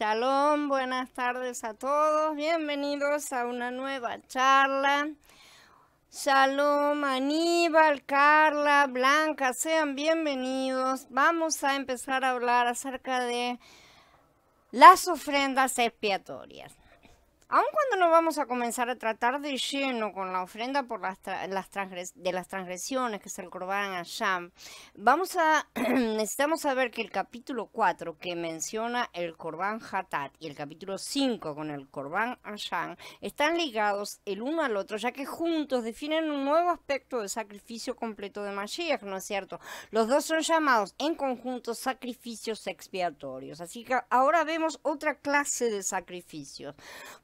Shalom, buenas tardes a todos, bienvenidos a una nueva charla. Shalom, Aníbal, Carla, Blanca, sean bienvenidos. Vamos a empezar a hablar acerca de las ofrendas expiatorias. Aun cuando no vamos a comenzar a tratar de lleno con la ofrenda por las transgresiones, que es el Corban Hashem, necesitamos saber que el capítulo 4, que menciona el Corban Hatat, y el capítulo 5 con el Corban Hashem, están ligados el uno al otro, ya que juntos definen un nuevo aspecto del sacrificio completo de Mashiach, ¿no es cierto? Los dos son llamados en conjunto sacrificios expiatorios. Así que ahora vemos otra clase de sacrificios,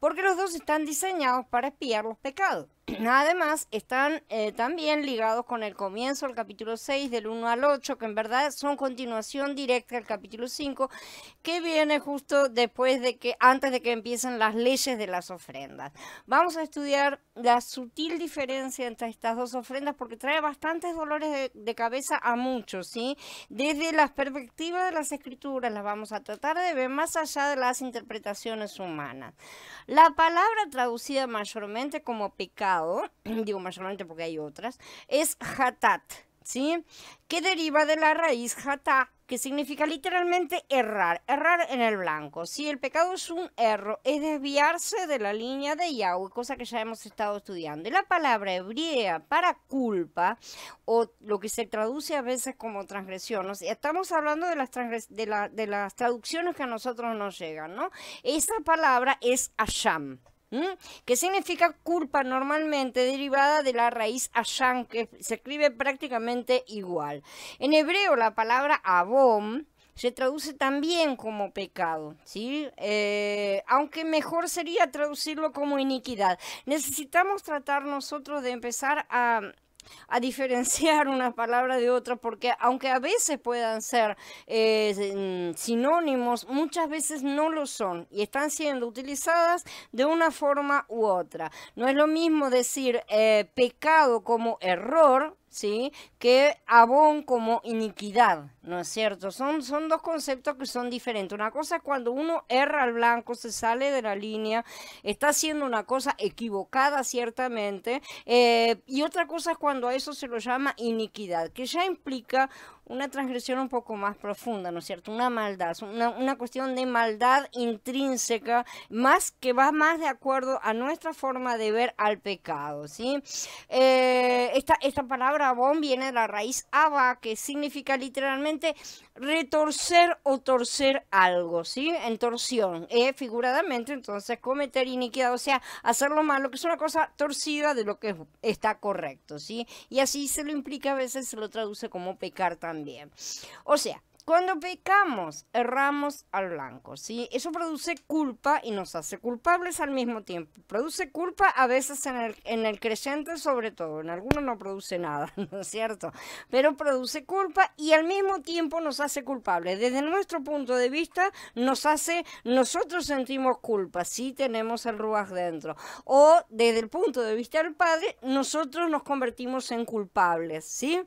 porque los dos están diseñados para expiar los pecados. Además, están también ligados con el comienzo del capítulo 6, del 1 al 8, que en verdad son continuación directa del capítulo 5, que viene justo después antes de que empiecen las leyes de las ofrendas. Vamos a estudiar la sutil diferencia entre estas dos ofrendas, porque trae bastantes dolores de cabeza a muchos, ¿sí? Desde la perspectiva de las escrituras, las vamos a tratar de ver más allá de las interpretaciones humanas. La palabra traducida mayormente como pecado, digo mayormente porque hay otras, es hatat, ¿sí? Que deriva de la raíz hatá, que significa literalmente errar en el blanco. ¿Sí? El pecado es un error, es desviarse de la línea de Yahweh, cosa que ya hemos estado estudiando. Y la palabra hebrea para culpa, o lo que se traduce a veces como transgresión, o sea, estamos hablando de las traducciones que a nosotros nos llegan, ¿no? Esa palabra es asham, que significa culpa, normalmente derivada de la raíz asham, que se escribe prácticamente igual. En hebreo la palabra abom se traduce también como pecado, ¿sí? Aunque mejor sería traducirlo como iniquidad. Necesitamos tratar nosotros de empezar a diferenciar una palabra de otra, porque aunque a veces puedan ser sinónimos, muchas veces no lo son y están siendo utilizadas de una forma u otra. No es lo mismo decir pecado como error, ¿sí? Que abón como iniquidad, ¿no es cierto? Son dos conceptos que son diferentes. Una cosa es cuando uno erra al blanco, se sale de la línea, está haciendo una cosa equivocada ciertamente, y otra cosa es cuando a eso se lo llama iniquidad, que ya implica una transgresión un poco más profunda, ¿no es cierto? Una maldad, una cuestión de maldad intrínseca, que va más de acuerdo a nuestra forma de ver al pecado, ¿sí? Esta palabra abón viene de la raíz aba, que significa literalmente retorcer o torcer algo, ¿sí? En torsión, figuradamente, entonces cometer iniquidad, o sea, hacer lo malo, que es una cosa torcida de lo que está correcto, ¿sí? Y así se lo implica, a veces se lo traduce como pecar también. O sea, cuando pecamos, erramos al blanco, ¿sí? Eso produce culpa y nos hace culpables al mismo tiempo. Produce culpa a veces en el creyente, sobre todo. En algunos no produce nada, ¿no es cierto? Pero produce culpa y al mismo tiempo nos hace culpables. Desde nuestro punto de vista, nosotros sentimos culpa, sí tenemos el ruaj dentro. O desde el punto de vista del Padre, nosotros nos convertimos en culpables, ¿sí?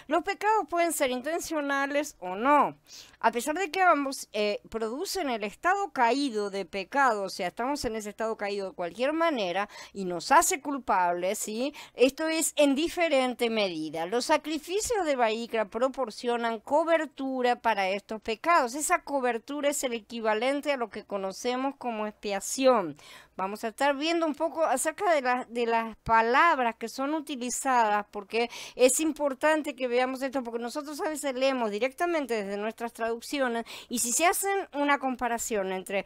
Los pecados pueden ser intencionales o no. A pesar de que ambos producen el estado caído de pecado, o sea, estamos en ese estado caído de cualquier manera y nos hace culpables, ¿sí? Esto es en diferente medida. Los sacrificios de Baikra proporcionan cobertura para estos pecados. Esa cobertura es el equivalente a lo que conocemos como expiación. Vamos a estar viendo un poco acerca de las palabras que son utilizadas, porque es importante que veamos esto, porque nosotros a veces leemos directamente desde nuestras traducciones y si se hacen una comparación entre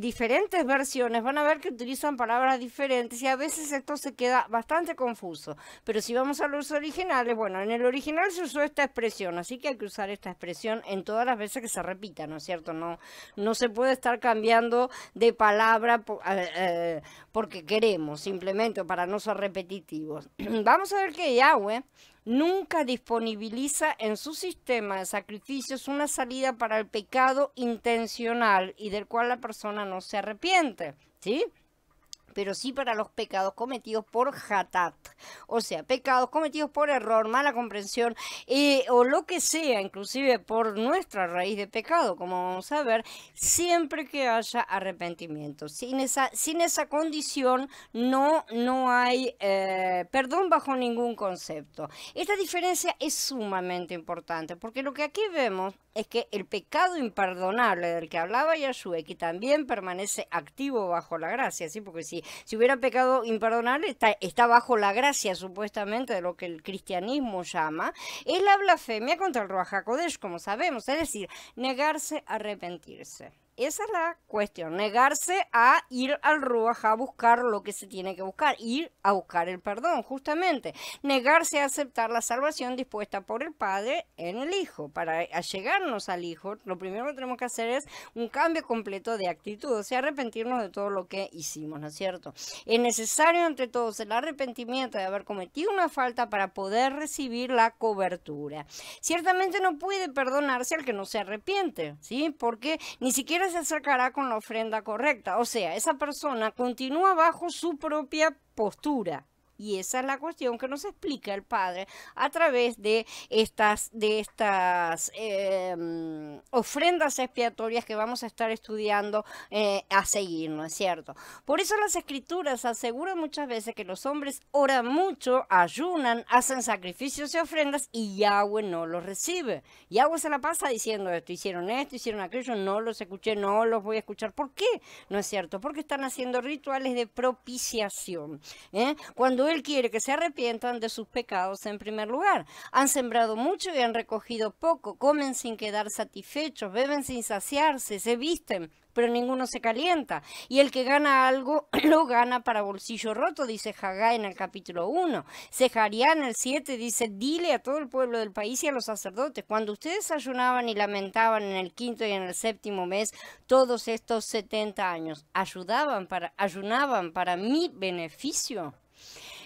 diferentes versiones, van a ver que utilizan palabras diferentes y a veces esto se queda bastante confuso. Pero si vamos a los originales, bueno, en el original se usó esta expresión, así que hay que usar esta expresión en todas las veces que se repita, ¿no es cierto? No se puede estar cambiando de palabra porque queremos, simplemente para no ser repetitivos. Vamos a ver que Yahweh nunca disponibiliza en su sistema de sacrificios una salida para el pecado intencional y del cual la persona no se arrepiente, ¿sí? pero sí para los pecados cometidos por hatat, o sea, pecados cometidos por error, mala comprensión, o lo que sea, inclusive por nuestra raíz de pecado, como vamos a ver, siempre que haya arrepentimiento. Sin esa condición no hay perdón bajo ningún concepto. Esta diferencia es sumamente importante, porque lo que aquí vemos es que el pecado imperdonable del que hablaba Yahshua, y que también permanece activo bajo la gracia, ¿sí? Porque si hubiera pecado imperdonable, está bajo la gracia supuestamente de lo que el cristianismo llama, es la blasfemia contra el Ruach HaKodesh, como sabemos, es decir, negarse a arrepentirse. Esa es la cuestión, negarse a ir al Ruach a buscar lo que se tiene que buscar, ir a buscar el perdón, justamente, negarse a aceptar la salvación dispuesta por el Padre en el Hijo. Para allegarnos al Hijo, lo primero que tenemos que hacer es un cambio completo de actitud, o sea, arrepentirnos de todo lo que hicimos, ¿no es cierto? Es necesario entre todos el arrepentimiento de haber cometido una falta para poder recibir la cobertura. Ciertamente no puede perdonarse al que no se arrepiente, ¿sí? Porque ni siquiera se acercará con la ofrenda correcta, o sea, esa persona continúa bajo su propia postura. Y esa es la cuestión que nos explica el Padre a través de estas ofrendas expiatorias que vamos a estar estudiando a seguir, ¿no es cierto? Por eso las Escrituras aseguran muchas veces que los hombres oran mucho, ayunan, hacen sacrificios y ofrendas y Yahweh no los recibe. Yahweh se la pasa diciendo esto, hicieron aquello, no los escuché, no los voy a escuchar. ¿Por qué? ¿No es cierto? Porque están haciendo rituales de propiciación. Cuando Él quiere que se arrepientan de sus pecados en primer lugar. Han sembrado mucho y han recogido poco, comen sin quedar satisfechos, beben sin saciarse, se visten, pero ninguno se calienta. Y el que gana algo, lo gana para bolsillo roto, dice Haggai en el capítulo 1. Sejariá en el 7 dice, dile a todo el pueblo del país y a los sacerdotes, cuando ustedes ayunaban y lamentaban en el 5º y en el 7º mes, todos estos 70 años, ayunaban para mi beneficio.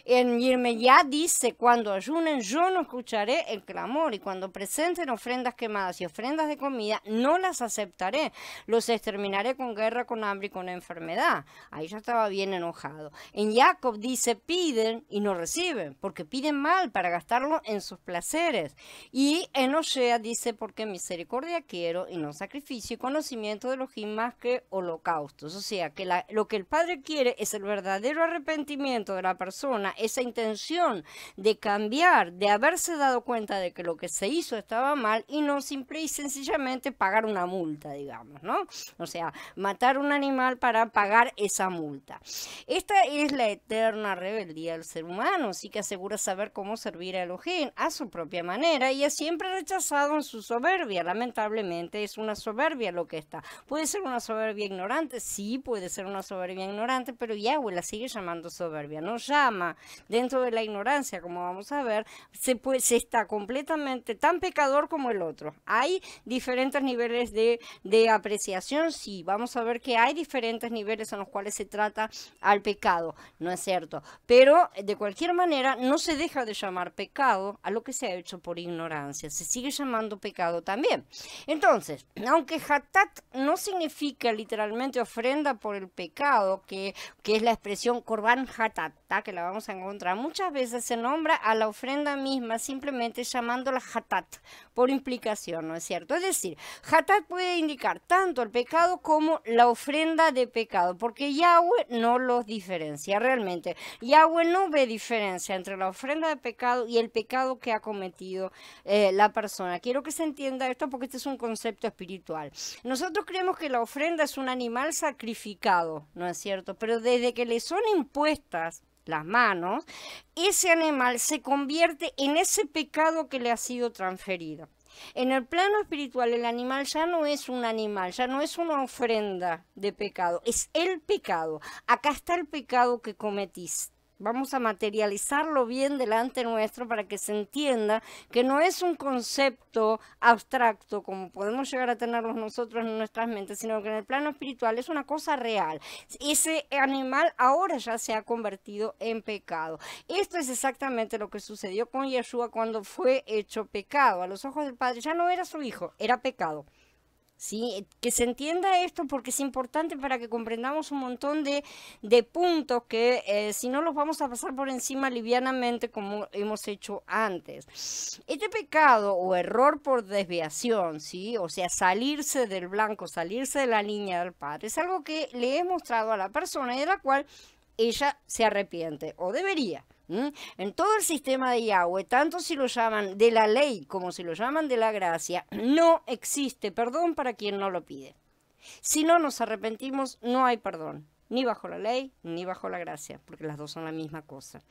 En Yirmeyá dice, cuando ayunen yo no escucharé el clamor y cuando presenten ofrendas quemadas y ofrendas de comida no las aceptaré, los exterminaré con guerra, con hambre y con enfermedad. Ahí ya estaba bien enojado. En Jacob dice, piden y no reciben, porque piden mal para gastarlo en sus placeres. Y en Osea dice, porque misericordia quiero y no sacrificio y conocimiento de Elohim más que holocaustos. O sea, que lo que el Padre quiere es el verdadero arrepentimiento de la persona, esa intención de cambiar, de haberse dado cuenta de que lo que se hizo estaba mal y no simple y sencillamente pagar una multa, digamos, ¿no? O sea, matar un animal para pagar esa multa. Esta es la eterna rebeldía del ser humano, sí que asegura saber cómo servir a Elohim a su propia manera y es siempre rechazado en su soberbia. Lamentablemente es una soberbia lo que está. Puede ser una soberbia ignorante, sí, puede ser una soberbia ignorante, pero Yahweh la sigue llamando soberbia, no llama dentro de la ignorancia, como vamos a ver, se está completamente tan pecador como el otro. Hay diferentes niveles de apreciación, sí, vamos a ver que hay diferentes niveles en los cuales se trata al pecado, ¿no es cierto? Pero de cualquier manera no se deja de llamar pecado a lo que se ha hecho por ignorancia, se sigue llamando pecado también. Entonces, aunque hatat no significa literalmente ofrenda por el pecado, que es la expresión korban hatat, que la vamos a encontrar, muchas veces se nombra a la ofrenda misma simplemente llamándola hatat, por implicación, ¿no es cierto? Es decir, hatat puede indicar tanto el pecado como la ofrenda de pecado, porque Yahweh no los diferencia realmente. Yahweh no ve diferencia entre la ofrenda de pecado y el pecado que ha cometido la persona. Quiero que se entienda esto porque este es un concepto espiritual. Nosotros creemos que la ofrenda es un animal sacrificado, ¿no es cierto? Pero desde que le son impuestas las manos, ese animal se convierte en ese pecado que le ha sido transferido. En el plano espiritual, el animal ya no es un animal, ya no es una ofrenda de pecado, es el pecado. Acá está el pecado que cometiste. Vamos a materializarlo bien delante nuestro para que se entienda que no es un concepto abstracto como podemos llegar a tenerlos nosotros en nuestras mentes, sino que en el plano espiritual es una cosa real. Ese animal ahora ya se ha convertido en pecado. Esto es exactamente lo que sucedió con Yeshua cuando fue hecho pecado. A los ojos del Padre ya no era su hijo, era pecado. ¿sí? Que se entienda esto porque es importante para que comprendamos un montón de puntos que si no los vamos a pasar por encima livianamente como hemos hecho antes. Este pecado o error por desviación, ¿sí? O sea, salirse del blanco, salirse de la línea del Padre, es algo que le he mostrado a la persona y de la cual ella se arrepiente o debería. En todo el sistema de Yahweh, tanto si lo llaman de la ley como si lo llaman de la gracia, no existe perdón para quien no lo pide. Si no nos arrepentimos, no hay perdón, ni bajo la ley, ni bajo la gracia, porque las dos son la misma cosa.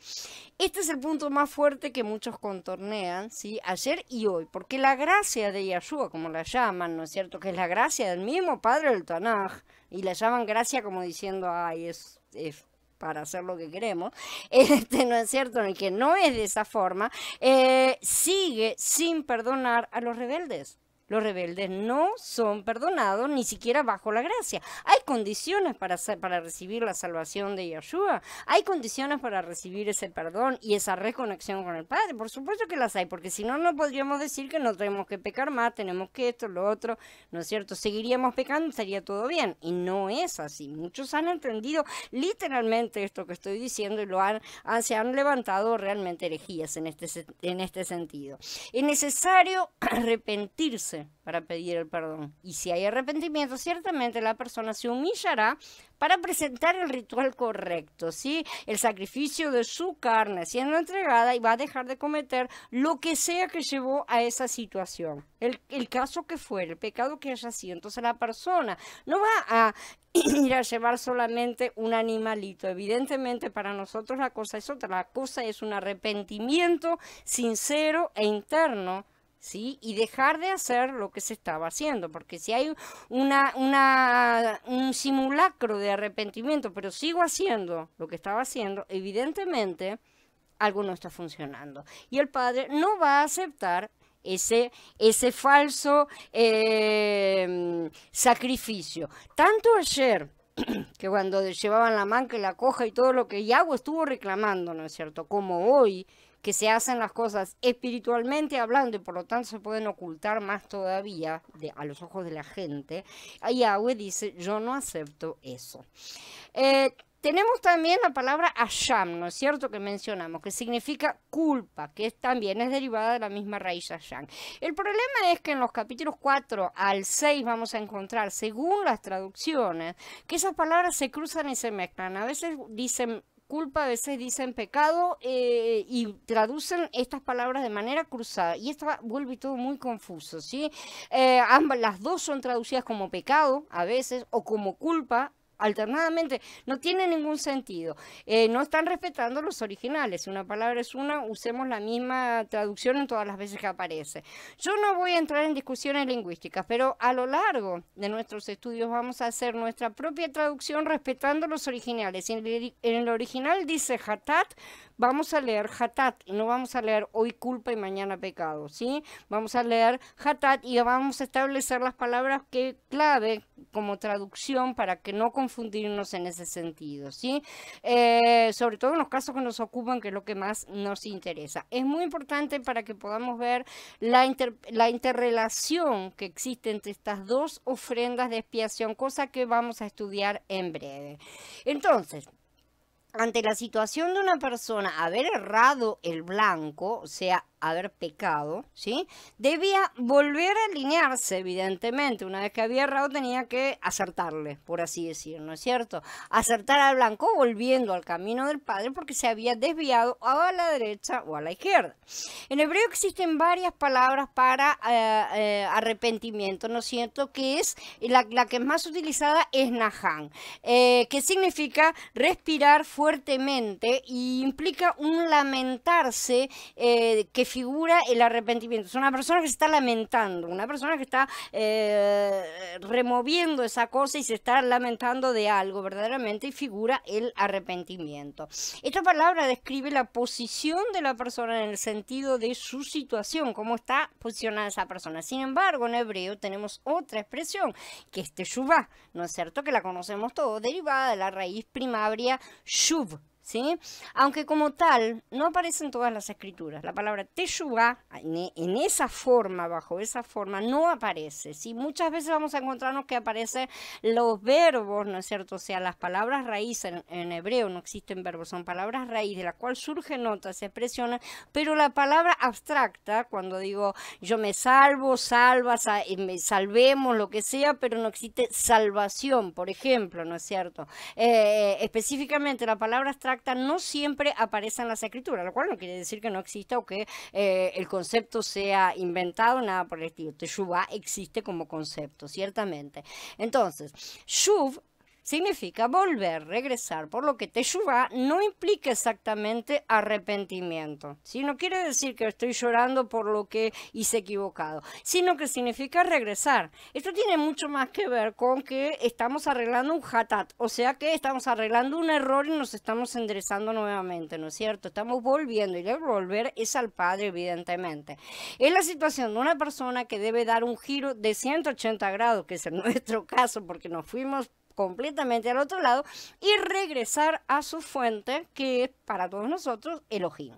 Este es el punto más fuerte que muchos contornean, ¿sí? Ayer y hoy, porque la gracia de Yahshua, como la llaman, ¿no es cierto? Que es la gracia del mismo Padre del Tanaj, y la llaman gracia como diciendo, ay, es para hacer lo que queremos, ¿no es cierto? En el que no es de esa forma, sigue sin perdonar a los rebeldes. Los rebeldes no son perdonados ni siquiera bajo la gracia. Hay condiciones para recibir la salvación de Yahshua. Hay condiciones para recibir ese perdón y esa reconexión con el Padre. Por supuesto que las hay, porque si no, no podríamos decir que no tenemos que pecar más, tenemos que esto, lo otro, ¿no es cierto? Seguiríamos pecando, estaría todo bien. Y no es así. Muchos han entendido literalmente esto que estoy diciendo y se han levantado realmente herejías en este sentido. Es necesario arrepentirse para pedir el perdón. Y si hay arrepentimiento, ciertamente la persona se humillará para presentar el ritual correcto, ¿sí? El sacrificio de su carne siendo entregada y va a dejar de cometer lo que sea que llevó a esa situación. El caso que fuera, el pecado que haya sido. Entonces la persona no va a ir a llevar solamente un animalito. Evidentemente para nosotros la cosa es otra. La cosa es un arrepentimiento sincero e interno, ¿sí? Y dejar de hacer lo que se estaba haciendo, porque si hay un simulacro de arrepentimiento, pero sigo haciendo lo que estaba haciendo, evidentemente algo no está funcionando. Y el Padre no va a aceptar ese falso sacrificio. Tanto ayer, que cuando llevaban la manca y la coja y todo lo que Yahweh estuvo reclamando, ¿no es cierto? Como hoy, que se hacen las cosas espiritualmente hablando y por lo tanto se pueden ocultar más todavía a los ojos de la gente, Yahweh dice, yo no acepto eso. Tenemos también la palabra Asham, ¿no es cierto?, que mencionamos, que significa culpa, que también es derivada de la misma raíz Asham. El problema es que en los capítulos 4 al 6 vamos a encontrar, según las traducciones, que esas palabras se cruzan y se mezclan. A veces dicen culpa, a veces dicen pecado y traducen estas palabras de manera cruzada y esto vuelve todo muy confuso, ¿sí? Las dos son traducidas como pecado a veces o como culpa alternadamente, no tiene ningún sentido. No están respetando los originales. Si una palabra es una, usemos la misma traducción en todas las veces que aparece. Yo no voy a entrar en discusiones lingüísticas, pero a lo largo de nuestros estudios vamos a hacer nuestra propia traducción respetando los originales. En el original dice hatat, vamos a leer hatat y no vamos a leer hoy culpa y mañana pecado, ¿sí? Vamos a leer hatat y vamos a establecer las palabras clave como traducción para que no confundirnos en ese sentido, ¿sí? Sobre todo en los casos que nos ocupan, que es lo que más nos interesa. Es muy importante para que podamos ver la interrelación que existe entre estas dos ofrendas de expiación, cosa que vamos a estudiar en breve. Entonces, ante la situación de una persona haber errado el blanco, o sea, haber pecado, ¿sí? Debía volver a alinearse, evidentemente. Una vez que había errado tenía que acertarle, por así decir, ¿no es cierto? Acertar al blanco volviendo al camino del Padre porque se había desviado a la derecha o a la izquierda. En hebreo existen varias palabras para arrepentimiento, ¿no es cierto? Que es la que más utilizada es Nahan, que significa respirar fuertemente y implica un lamentarse que figura el arrepentimiento. Es una persona que se está lamentando, una persona que está removiendo esa cosa y se está lamentando de algo verdaderamente y figura el arrepentimiento. Esta palabra describe la posición de la persona en el sentido de su situación, cómo está posicionada esa persona. Sin embargo, en hebreo tenemos otra expresión, que es teshuvah, ¿no es cierto? Que la conocemos todos, derivada de la raíz primaria shuv, ¿sí? Aunque como tal no aparece en todas las escrituras. La palabra teshuvá en esa forma, bajo esa forma, no aparece, ¿sí? Muchas veces vamos a encontrarnos que aparecen los verbos, ¿no es cierto? O sea, las palabras raíz en hebreo no existen verbos, son palabras raíz de las cuales surgen otras expresiones, pero la palabra abstracta, cuando digo yo me salvo, salvas, me salvemos, lo que sea, pero no existe salvación, por ejemplo, ¿no es cierto? Específicamente la palabra abstracta no siempre aparece en las escrituras, lo cual no quiere decir que no exista o que el concepto sea inventado, nada por el estilo. Teshuvá existe como concepto, ciertamente. Entonces, shuv significa volver, regresar, por lo que teshuvá no implica exactamente arrepentimiento, ¿sí? No quiere decir que estoy llorando por lo que hice equivocado, sino que significa regresar. Esto tiene mucho más que ver con que estamos arreglando un hatat, o sea que estamos arreglando un error y nos estamos enderezando nuevamente, ¿no es cierto? Estamos volviendo, y el volver es al Padre, evidentemente. Es la situación de una persona que debe dar un giro de 180 grados, que es en nuestro caso, porque nos fuimos completamente al otro lado, y regresar a su fuente, que es para todos nosotros Elohim.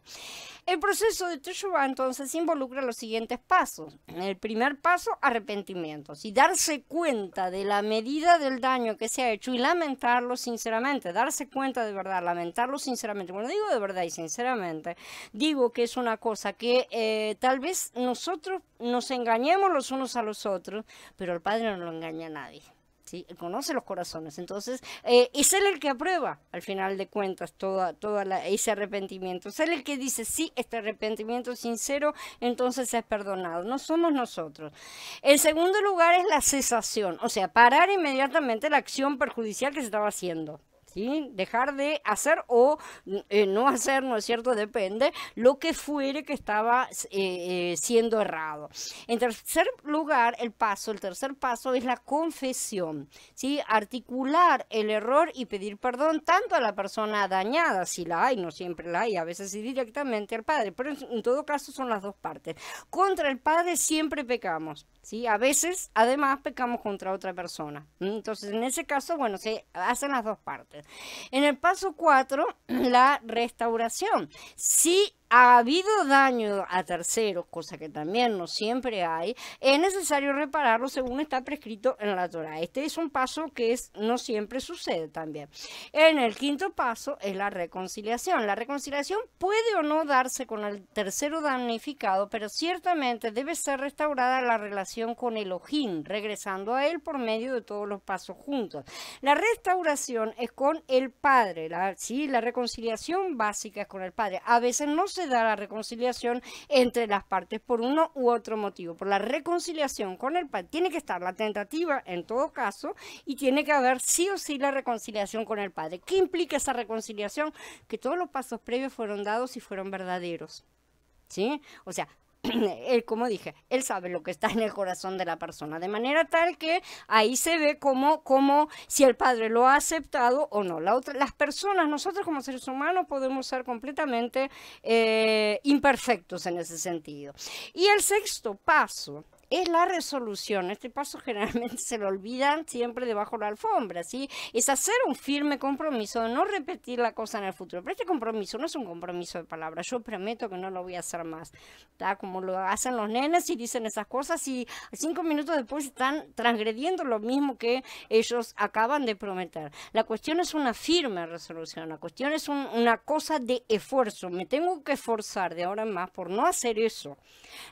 El proceso de Teshuvá entonces involucra los siguientes pasos. El primer paso, arrepentimiento, y darse cuenta de la medida del daño que se ha hecho y lamentarlo sinceramente, darse cuenta de verdad, lamentarlo sinceramente. Cuando digo de verdad y sinceramente, digo que es una cosa que tal vez nosotros nos engañemos los unos a los otros, pero el Padre no lo engaña a nadie. ¿Sí? Él conoce los corazones, entonces es él el que aprueba al final de cuentas ese arrepentimiento, es él el que dice sí, este arrepentimiento sincero entonces es perdonado, no somos nosotros. En segundo lugar es la cesación, o sea, parar inmediatamente la acción perjudicial que se estaba haciendo. ¿Sí? Dejar de hacer o no hacer, ¿no es cierto? Depende, lo que fuere que estaba siendo errado. En tercer lugar, el tercer paso es la confesión, ¿sí? Articular el error y pedir perdón tanto a la persona dañada, si la hay, no siempre la hay, a veces sí directamente al Padre, pero en todo caso son las dos partes. Contra el Padre siempre pecamos, ¿sí? A veces, además, pecamos contra otra persona. Entonces, en ese caso, bueno, se hacen las dos partes. En el paso 4, la restauración. Si ha habido daño a terceros, cosa que también no siempre hay, es necesario repararlo según está prescrito en la Torá. Este es un paso que no siempre sucede también. En el quinto paso es la reconciliación. La reconciliación puede o no darse con el tercero damnificado, pero ciertamente debe ser restaurada la relación con Elohim, regresando a él por medio de todos los pasos juntos. La restauración es con el Padre, la reconciliación básica es con el Padre. A veces no se da la reconciliación entre las partes por uno u otro motivo. Por la reconciliación con el Padre tiene que estar la tentativa en todo caso y tiene que haber sí o sí la reconciliación con el Padre. ¿Qué implica esa reconciliación? Que todos los pasos previos fueron dados y fueron verdaderos, ¿sí? O sea, él, como dije, él sabe lo que está en el corazón de la persona, de manera tal que ahí se ve como si el Padre lo ha aceptado o no. Las personas, nosotros como seres humanos podemos ser completamente imperfectos en ese sentido. Y el sexto paso es la resolución. Este paso generalmente se lo olvidan siempre debajo de la alfombra, ¿sí? Es hacer un firme compromiso de no repetir la cosa en el futuro. Pero este compromiso no es un compromiso de palabras. Yo prometo que no lo voy a hacer más, ¿tá? Como lo hacen los nenes y dicen esas cosas y 5 minutos después están transgrediendo lo mismo que ellos acaban de prometer. La cuestión es una firme resolución. La cuestión es una cosa de esfuerzo. Me tengo que esforzar de ahora en más por no hacer eso.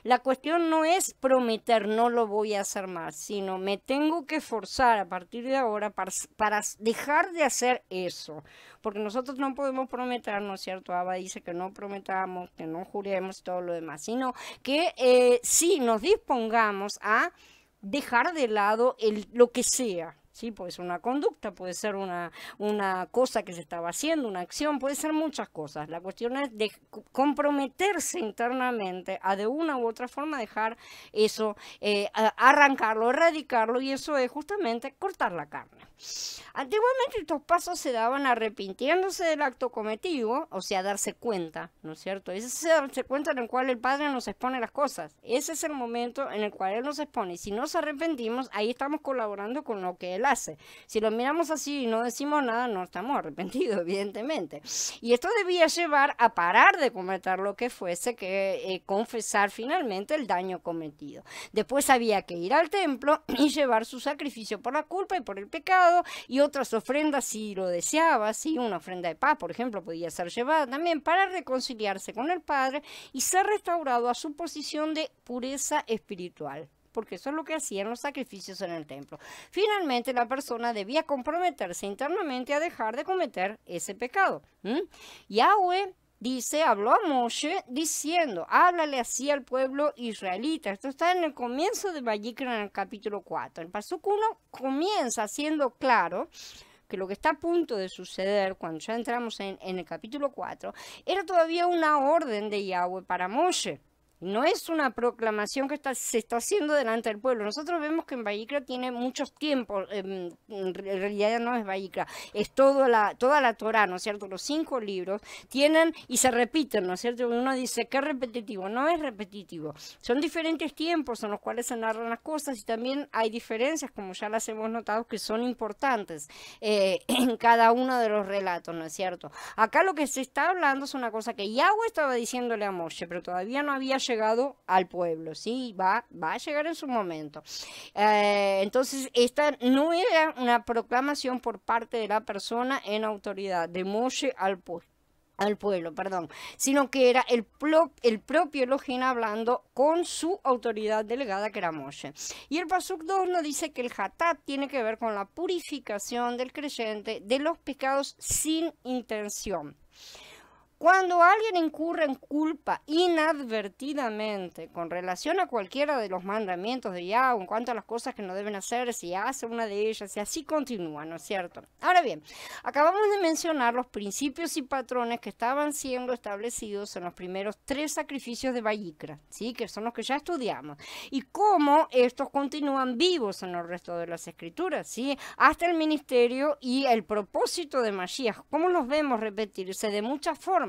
La cuestión no es prometer no lo voy a hacer más, sino me tengo que forzar a partir de ahora para dejar de hacer eso, porque nosotros no podemos prometer, ¿no es cierto? Abba dice que no prometamos, que no juremos y todo lo demás, sino que sí nos dispongamos a dejar de lado lo que sea. Sí, puede ser una conducta, puede ser una cosa que se estaba haciendo, una acción, puede ser muchas cosas. La cuestión es de comprometerse internamente a de una u otra forma dejar eso, arrancarlo, erradicarlo, y eso es justamente cortar la carne. Antiguamente estos pasos se daban arrepintiéndose del acto cometido, o sea, darse cuenta, ¿no es cierto? Ese es darse cuenta en el cual el Padre nos expone las cosas. Ese es el momento en el cual Él nos expone. Y si nos arrepentimos, ahí estamos colaborando con lo que Él hace. Si lo miramos así y no decimos nada, no estamos arrepentidos, evidentemente. Y esto debía llevar a parar de cometer lo que fuese, que confesar finalmente el daño cometido. Después había que ir al templo y llevar su sacrificio por la culpa y por el pecado, y otras ofrendas si lo deseaba, ¿sí? Una ofrenda de paz, por ejemplo, podía ser llevada también para reconciliarse con el Padre y ser restaurado a su posición de pureza espiritual, porque eso es lo que hacían los sacrificios en el templo. Finalmente, la persona debía comprometerse internamente a dejar de cometer ese pecado. Yahweh dice, habló a Moshe diciendo, háblale así al pueblo israelita. Esto está en el comienzo de Vayikra, en el capítulo 4. El Pasuk 1 comienza haciendo claro que lo que está a punto de suceder cuando ya entramos en el capítulo 4 era todavía una orden de Yahweh para Moshe. No es una proclamación que se está haciendo delante del pueblo. Nosotros vemos que en Vayikra tiene muchos tiempos, en realidad no es Vayikra, es toda la Torá, ¿no es cierto? Los 5 libros tienen y se repiten, ¿no es cierto? Uno dice que es repetitivo, no es repetitivo. Son diferentes tiempos en los cuales se narran las cosas y también hay diferencias, como ya las hemos notado, que son importantes en cada uno de los relatos, ¿no es cierto? Acá lo que se está hablando es una cosa que Yahweh estaba diciéndole a Moshe, pero todavía no había llegado al pueblo, ¿sí? Va a llegar en su momento. Entonces, esta no era una proclamación por parte de la persona en autoridad, de Moshe al pueblo, sino que era el propio Elohim hablando con su autoridad delegada, que era Moshe. Y el Pasuk 2 nos dice que el Hatat tiene que ver con la purificación del creyente de los pecados sin intención. Cuando alguien incurre en culpa inadvertidamente con relación a cualquiera de los mandamientos de Yahweh, en cuanto a las cosas que no deben hacer, si hace una de ellas, y así continúa, ¿no es cierto? Ahora bien, acabamos de mencionar los principios y patrones que estaban siendo establecidos en los primeros 3 sacrificios de Vayikra, ¿sí? Que son los que ya estudiamos, y cómo estos continúan vivos en el resto de las escrituras, ¿sí? Hasta el ministerio y el propósito de Mashiach, cómo los vemos repetirse de muchas formas.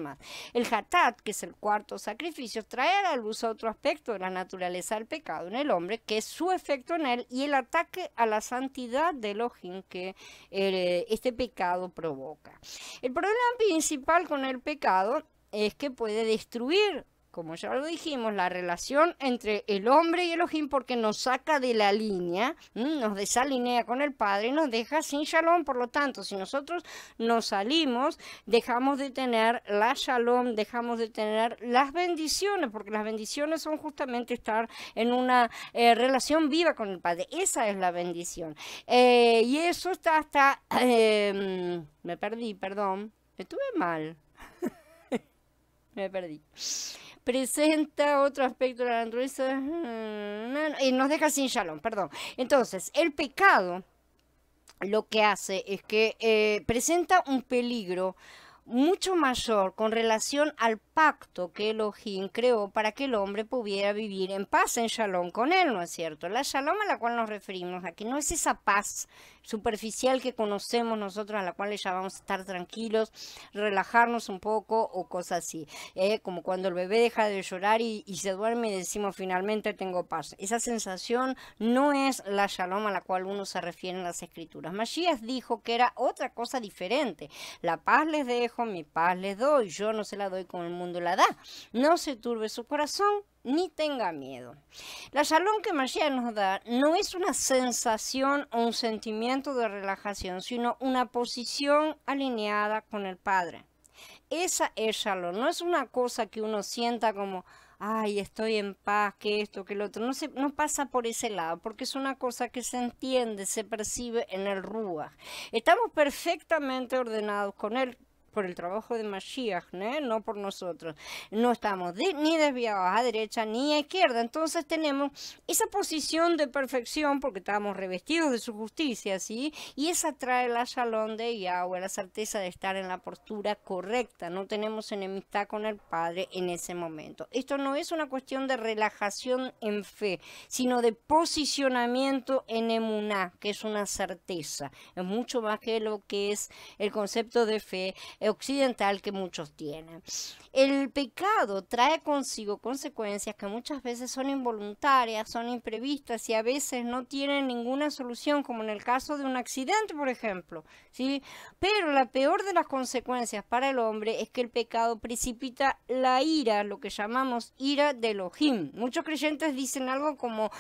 El Hatat, que es el 4 sacrificio, trae a la luz otro aspecto de la naturaleza del pecado en el hombre, que es su efecto en él y el ataque a la santidad de Elohim que este pecado provoca. El problema principal con el pecado es que puede destruir, como ya lo dijimos, la relación entre el hombre y Elohim, porque nos saca de la línea, nos desalinea con el Padre y nos deja sin shalom. Por lo tanto, si nosotros nos salimos, dejamos de tener la shalom, dejamos de tener las bendiciones, porque las bendiciones son justamente estar en una relación viva con el Padre. Esa es la bendición. Y eso está hasta... me perdí, perdón. Estuve mal. Me perdí. Presenta otro aspecto de la naturaleza y nos deja sin shalom, perdón. Entonces, el pecado lo que hace es que presenta un peligro mucho mayor con relación al pacto que Elohim creó para que el hombre pudiera vivir en paz, en shalom con él, ¿no es cierto? La shalom a la cual nos referimos aquí no es esa paz superficial que conocemos nosotros, a la cual le llamamos estar tranquilos, relajarnos un poco o cosas así, como cuando el bebé deja de llorar y se duerme y decimos finalmente tengo paz. Esa sensación no es la shalom a la cual uno se refiere en las escrituras. Mashiach dijo que era otra cosa diferente. La paz les dejo, mi paz les doy, yo no se la doy como el mundo la da. No se turbe su corazón, ni tenga miedo. La shalom que Mashiach nos da no es una sensación o un sentimiento de relajación, sino una posición alineada con el Padre. Esa es shalom, no es una cosa que uno sienta como, ay, estoy en paz, que esto, que lo otro. No pasa por ese lado, porque es una cosa que se entiende, se percibe en el Ruach. Estamos perfectamente ordenados con él, por el trabajo de Mashiach, no por nosotros. No estamos ni desviados a derecha ni a izquierda. Entonces tenemos esa posición de perfección porque estamos revestidos de su justicia, ¿sí? Y esa trae la shalom de Yahweh, la certeza de estar en la postura correcta. No tenemos enemistad con el Padre en ese momento. Esto no es una cuestión de relajación en fe, sino de posicionamiento en emuná, que es una certeza. Es mucho más que lo que es el concepto de fe. occidental que muchos tienen. El pecado trae consigo consecuencias que muchas veces son involuntarias, son imprevistas y a veces no tienen ninguna solución, como en el caso de un accidente, por ejemplo, ¿sí? Pero la peor de las consecuencias para el hombre es que el pecado precipita la ira, lo que llamamos ira de Elohim. Muchos creyentes dicen algo como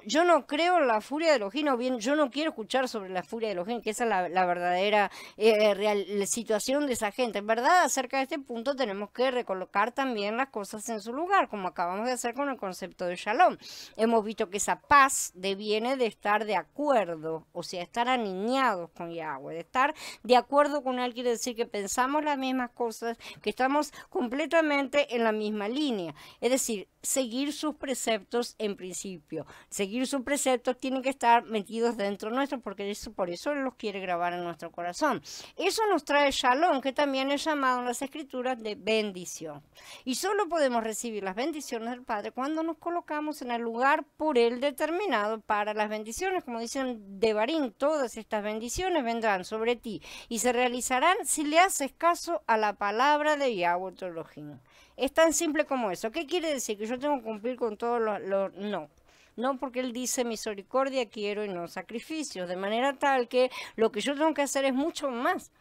yo no creo en la furia de Elohim, o bien yo no quiero escuchar sobre la furia de Elohim, que esa es la verdadera real situación de esa gente. En verdad, acerca de este punto tenemos que recolocar también las cosas en su lugar, como acabamos de hacer con el concepto de Shalom. Hemos visto que esa paz deviene de estar de acuerdo, o sea, estar alineados con Yahweh. De estar de acuerdo con Él quiere decir que pensamos las mismas cosas, que estamos completamente en la misma línea. Es decir, seguir sus preceptos en principio. Seguir sus preceptos tienen que estar metidos dentro nuestro, porque por eso Él los quiere grabar en nuestro corazón. Eso nos trae Shalom, que también es llamado en las Escrituras de bendición. Y solo podemos recibir las bendiciones del Padre cuando nos colocamos en el lugar por Él determinado para las bendiciones. Como dicen Devarim, todas estas bendiciones vendrán sobre ti y se realizarán si le haces caso a la palabra de Yahweh tu Elohim. Es tan simple como eso. ¿Qué quiere decir? ¿Que yo tengo que cumplir con todo lo...? No. No, porque Él dice misericordia quiero y no sacrificios. De manera tal que lo que yo tengo que hacer es mucho más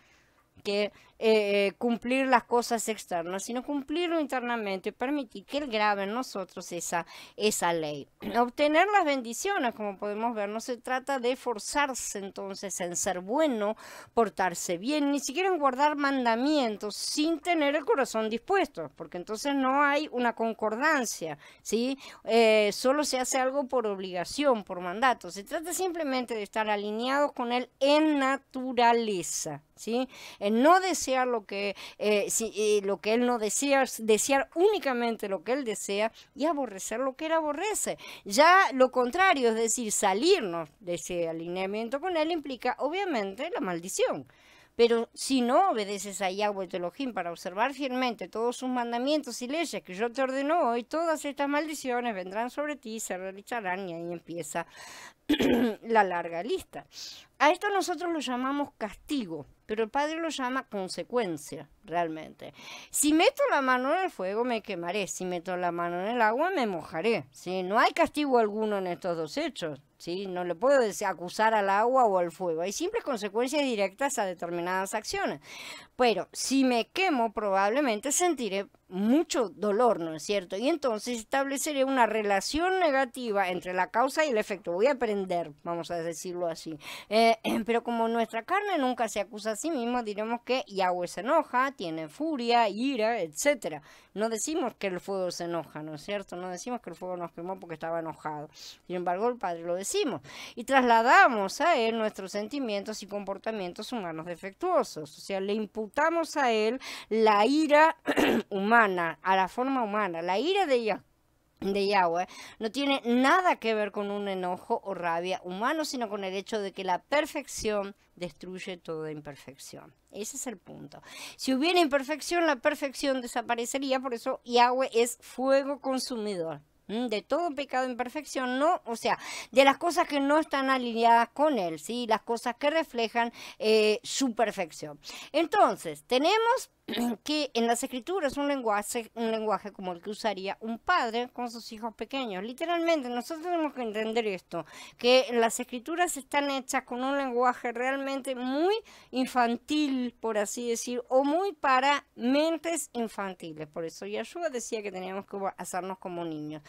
que cumplir las cosas externas, sino cumplirlo internamente y permitir que Él grabe en nosotros esa ley. Obtener las bendiciones, como podemos ver, no se trata de forzarse entonces en ser bueno, portarse bien, ni siquiera en guardar mandamientos sin tener el corazón dispuesto, porque entonces no hay una concordancia, ¿sí? Solo se hace algo por obligación, por mandato. Se trata simplemente de estar alineados con Él en naturaleza, ¿sí? En no desear lo que Él no desea, desear únicamente lo que Él desea y aborrecer lo que Él aborrece. Ya lo contrario, es decir, salirnos de ese alineamiento con Él implica obviamente la maldición. Pero si no obedeces a Yahweh tu Elohim para observar fielmente todos sus mandamientos y leyes que yo te ordeno hoy, todas estas maldiciones vendrán sobre ti y se realizarán, y ahí empieza la larga lista. A esto nosotros lo llamamos castigo, pero el Padre lo llama consecuencia, realmente. Si meto la mano en el fuego, me quemaré. Si meto la mano en el agua, me mojaré. ¿Sí? No hay castigo alguno en estos dos hechos. ¿Sí? No le puedo acusar al agua o al fuego. Hay simples consecuencias directas a determinadas acciones. Pero si me quemo, probablemente sentiré mucho dolor, ¿no es cierto? Y entonces estableceré una relación negativa entre la causa y el efecto. Voy a aprender, vamos a decirlo así. Pero como nuestra carne nunca se acusa a sí misma, diremos que Yahweh se enoja, tiene furia, ira, etc. No decimos que el fuego se enoja, ¿no es cierto? No decimos que el fuego nos quemó porque estaba enojado. Sin embargo, el Padre lo decimos. Y trasladamos a Él nuestros sentimientos y comportamientos humanos defectuosos. O sea, le imputamos a Él la ira humana, a la forma humana. La ira de Yahweh no tiene nada que ver con un enojo o rabia humano, sino con el hecho de que la perfección destruye toda imperfección. Ese es el punto. Si hubiera imperfección, la perfección desaparecería. Por eso Yahweh es fuego consumidor. De todo pecado e imperfección, no, o sea, de las cosas que no están alineadas con Él, ¿sí? Las cosas que reflejan su perfección. Entonces, tenemos que en las Escrituras un lenguaje como el que usaría un padre con sus hijos pequeños. Literalmente, nosotros tenemos que entender esto, que las Escrituras están hechas con un lenguaje realmente muy infantil, por así decir, o muy para mentes infantiles. Por eso Yahshua decía que teníamos que hacernos como niños.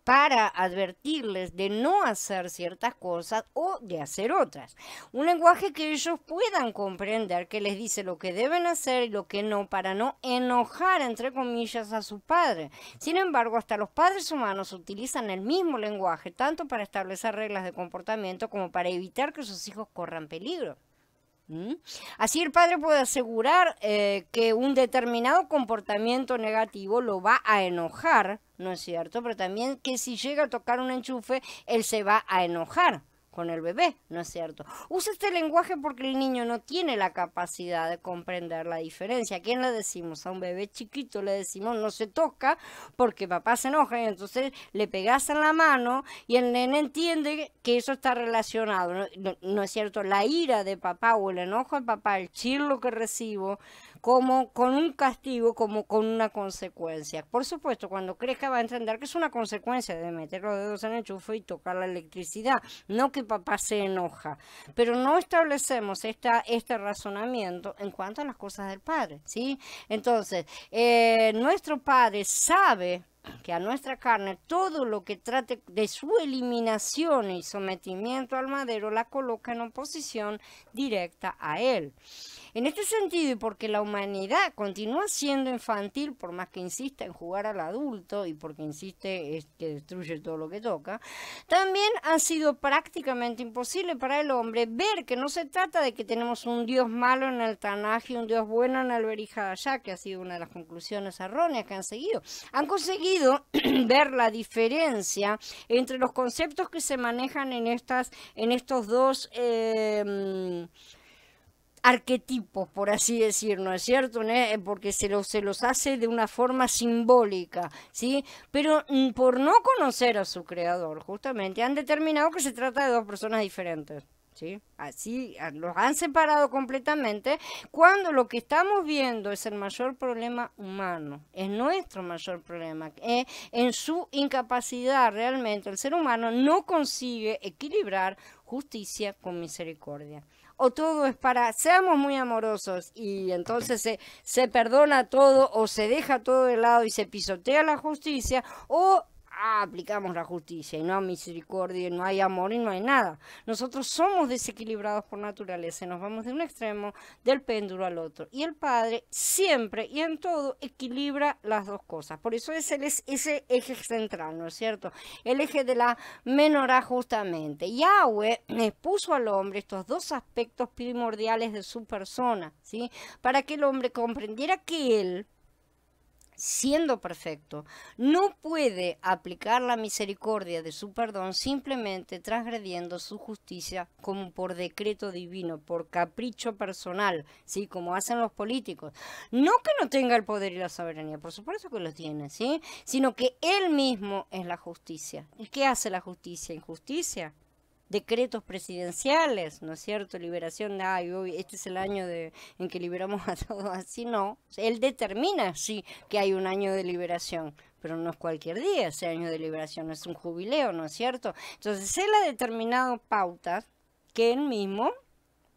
Para advertirles de no hacer ciertas cosas o de hacer otras. Un lenguaje que ellos puedan comprender, que les dice lo que deben hacer y lo que no, para no enojar, entre comillas, a su padre. Sin embargo, hasta los padres humanos utilizan el mismo lenguaje, tanto para establecer reglas de comportamiento como para evitar que sus hijos corran peligro. Así el padre puede asegurar que un determinado comportamiento negativo lo va a enojar, ¿no es cierto? Pero también que si llega a tocar un enchufe, él se va a enojar con el bebé, ¿no es cierto? Usa este lenguaje porque el niño no tiene la capacidad de comprender la diferencia. ¿A quién le decimos? A un bebé chiquito le decimos no se toca porque papá se enoja y entonces le pegas en la mano y el nene entiende que eso está relacionado, ¿no es cierto? La ira de papá o el enojo de papá, el chirlo que recibo, como con un castigo, como con una consecuencia. Por supuesto, cuando crezca va a entender que es una consecuencia de meter los dedos en el enchufe y tocar la electricidad, no que papá se enoja. Pero no establecemos este razonamiento en cuanto a las cosas del padre, ¿sí? Entonces, nuestro padre sabe que a nuestra carne todo lo que trate de su eliminación y sometimiento al madero la coloca en oposición directa a él. En este sentido, y porque la humanidad continúa siendo infantil, por más que insista en jugar al adulto y porque insiste que destruye todo lo que toca, también ha sido prácticamente imposible para el hombre ver que no se trata de que tenemos un Dios malo en el Tanaj y un Dios bueno en el Berihadashá, que ha sido una de las conclusiones erróneas que han seguido. Han conseguido ver la diferencia entre los conceptos que se manejan en estos dos arquetipos, por así decir, ¿no es cierto? Porque se los hace de una forma simbólica, ¿sí? Pero por no conocer a su creador, justamente, han determinado que se trata de dos personas diferentes, ¿sí? Así los han separado completamente, cuando lo que estamos viendo es el mayor problema humano, es nuestro mayor problema, en su incapacidad realmente el ser humano no consigue equilibrar justicia con misericordia. O todo es seamos muy amorosos y entonces se perdona todo o se deja todo de lado y se pisotea la justicia, o aplicamos la justicia y no hay misericordia, no hay amor y no hay nada. Nosotros somos desequilibrados por naturaleza y nos vamos de un extremo del péndulo al otro. Y el Padre siempre y en todo equilibra las dos cosas. Por eso es ese eje central, ¿no es cierto? El eje de la menorá justamente. Yahweh puso al hombre estos dos aspectos primordiales de su persona, ¿sí? Para que el hombre comprendiera que él, siendo perfecto, no puede aplicar la misericordia de su perdón simplemente transgrediendo su justicia como por decreto divino, por capricho personal, ¿sí? Como hacen los políticos. No que no tenga el poder y la soberanía, por supuesto que lo tiene, ¿sí? Sino que él mismo es la justicia. ¿Y qué hace la justicia? ¿Injusticia? Decretos presidenciales, ¿no es cierto? Liberación de, hoy este es el año en que liberamos a todos, así no. Él determina, sí, que hay un año de liberación, pero no es cualquier día ese año de liberación, es un jubileo, ¿no es cierto? Entonces él ha determinado pautas que él mismo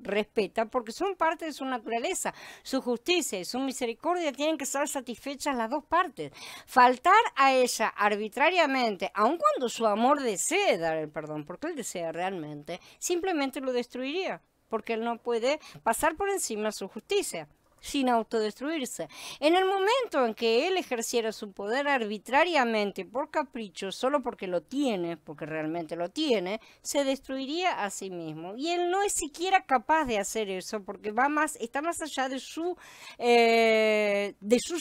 respeta porque son parte de su naturaleza. Su justicia y su misericordia tienen que ser satisfechas las dos partes. Faltar a ella arbitrariamente, aun cuando su amor desee dar el perdón, porque él desea realmente, simplemente lo destruiría, porque él no puede pasar por encima de su justicia sin autodestruirse. En el momento en que él ejerciera su poder arbitrariamente por capricho, solo porque lo tiene, porque realmente lo tiene, se destruiría a sí mismo. Y él no es siquiera capaz de hacer eso, porque está más allá de su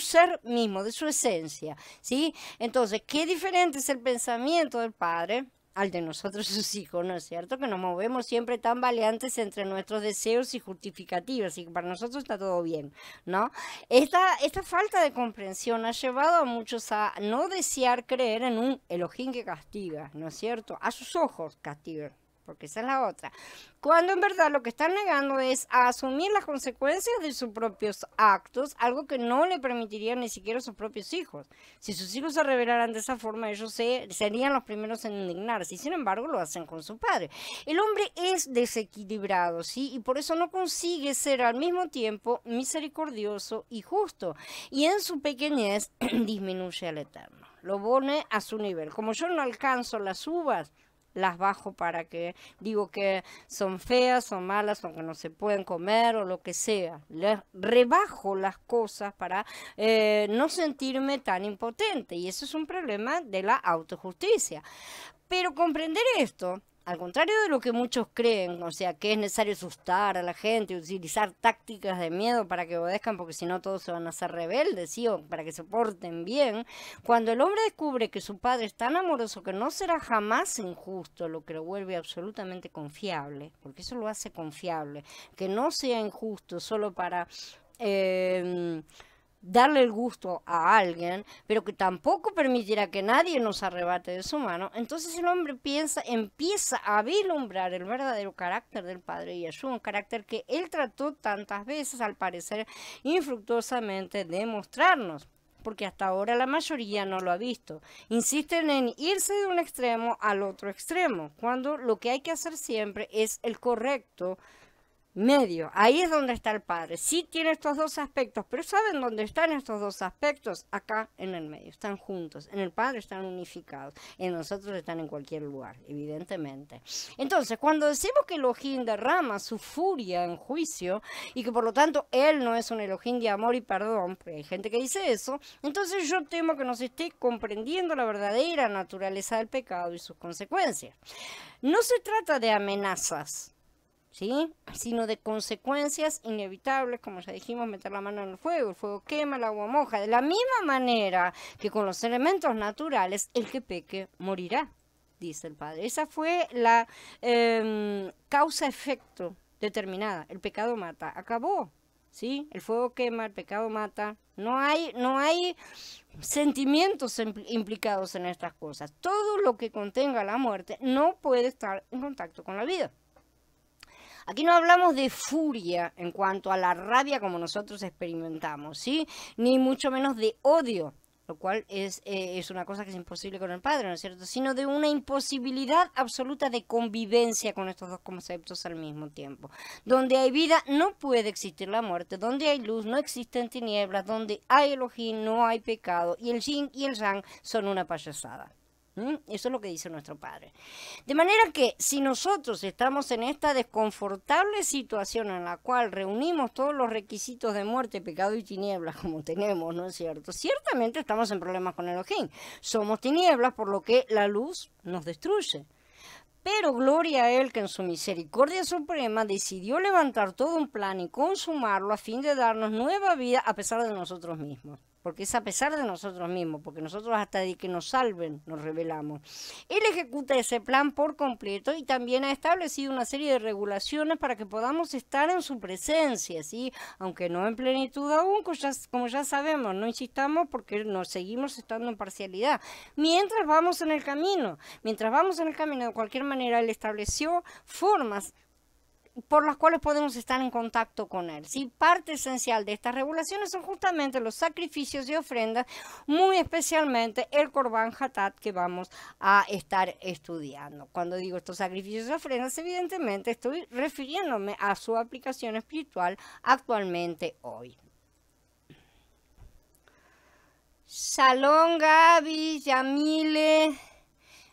ser mismo, de su esencia, ¿sí? Entonces, qué diferente es el pensamiento del Padre al de nosotros sus hijos, ¿no es cierto? Que nos movemos siempre tan valientes entre nuestros deseos y justificativos, y que para nosotros está todo bien, ¿no? Esta falta de comprensión ha llevado a muchos a no desear creer en un Elohim que castiga, ¿no es cierto? A sus ojos castiga, porque esa es la otra. Cuando en verdad lo que están negando es a asumir las consecuencias de sus propios actos, algo que no le permitiría ni siquiera a sus propios hijos. Si sus hijos se rebelaran de esa forma, ellos serían los primeros en indignarse, y sin embargo lo hacen con su padre. El hombre es desequilibrado, ¿sí? Y por eso no consigue ser al mismo tiempo misericordioso y justo. Y en su pequeñez disminuye al Eterno. Lo pone a su nivel. Como yo no alcanzo las uvas, las bajo para que, digo que son feas, son malas, o que no se pueden comer o lo que sea. Les rebajo las cosas para no sentirme tan impotente, y eso es un problema de la autojusticia. Pero comprender esto al contrario de lo que muchos creen, o sea, que es necesario asustar a la gente, utilizar tácticas de miedo para que obedezcan, porque si no todos se van a hacer rebeldes, ¿sí? O para que se porten bien. Cuando el hombre descubre que su padre es tan amoroso que no será jamás injusto, lo que lo vuelve absolutamente confiable, porque eso lo hace confiable, que no sea injusto solo para darle el gusto a alguien, pero que tampoco permitirá que nadie nos arrebate de su mano, entonces el hombre empieza a vislumbrar el verdadero carácter del padre y Yeshua, un carácter que él trató tantas veces, al parecer infructuosamente, de mostrarnos, porque hasta ahora la mayoría no lo ha visto. Insisten en irse de un extremo al otro extremo, cuando lo que hay que hacer siempre es el correcto medio. Ahí es donde está el padre. Sí tiene estos dos aspectos, pero ¿saben dónde están estos dos aspectos? Acá en el medio. Están juntos. En el padre están unificados. En nosotros están en cualquier lugar, evidentemente. Entonces, cuando decimos que Elohim derrama su furia en juicio y que por lo tanto él no es un Elohim de amor y perdón, porque hay gente que dice eso, entonces yo temo que nos esté comprendiendo la verdadera naturaleza del pecado y sus consecuencias. No se trata de amenazas, ¿sí? Sino de consecuencias inevitables, como ya dijimos, meter la mano en el fuego quema, el agua moja. De la misma manera que con los elementos naturales, el que peque morirá, dice el Padre. Esa fue la causa-efecto determinada. El pecado mata, acabó, ¿sí? El fuego quema, el pecado mata. No hay sentimientos implicados en estas cosas. Todo lo que contenga la muerte no puede estar en contacto con la vida. Aquí no hablamos de furia en cuanto a la rabia como nosotros experimentamos, ¿sí? Ni mucho menos de odio, lo cual es una cosa que es imposible con el Padre, ¿no es cierto? Sino de una imposibilidad absoluta de convivencia con estos dos conceptos al mismo tiempo. Donde hay vida no puede existir la muerte, donde hay luz no existen tinieblas, donde hay Elohim no hay pecado, y el yin y el yang son una payasada. Eso es lo que dice nuestro Padre. De manera que si nosotros estamos en esta desconfortable situación en la cual reunimos todos los requisitos de muerte, pecado y tinieblas como tenemos, ¿no es cierto? Ciertamente estamos en problemas con Elohim. Somos tinieblas, por lo que la luz nos destruye. Pero gloria a Él que en su misericordia suprema decidió levantar todo un plan y consumarlo a fin de darnos nueva vida a pesar de nosotros mismos. Porque es a pesar de nosotros mismos, porque nosotros hasta de que nos salven nos rebelamos. Él ejecuta ese plan por completo y también ha establecido una serie de regulaciones para que podamos estar en su presencia, ¿sí? Aunque no en plenitud aún, como ya sabemos, no insistamos porque nos seguimos estando en parcialidad. Mientras vamos en el camino, de cualquier manera, Él estableció formas por las cuales podemos estar en contacto con Él, ¿sí? Parte esencial de estas regulaciones son justamente los sacrificios y ofrendas, muy especialmente el Corban Hatat que vamos a estar estudiando. Cuando digo estos sacrificios y ofrendas, evidentemente estoy refiriéndome a su aplicación espiritual actualmente hoy. Shalom, Gaby, Yamile,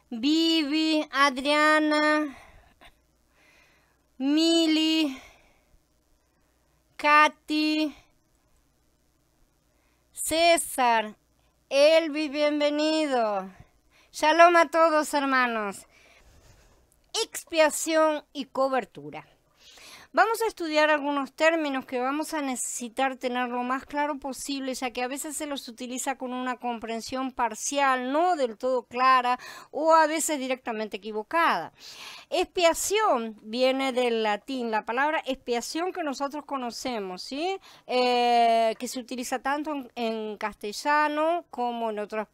Vivi, Adriana, Mili, Katy, César, Elvis, bienvenido. Shalom a todos, hermanos. Expiación y cobertura. Vamos a estudiar algunos términos que vamos a necesitar tener lo más claro posible, ya que a veces se los utiliza con una comprensión parcial, no del todo clara o a veces directamente equivocada. Expiación viene del latín, la palabra expiación que nosotros conocemos, ¿sí? Que se utiliza tanto en castellano como en otras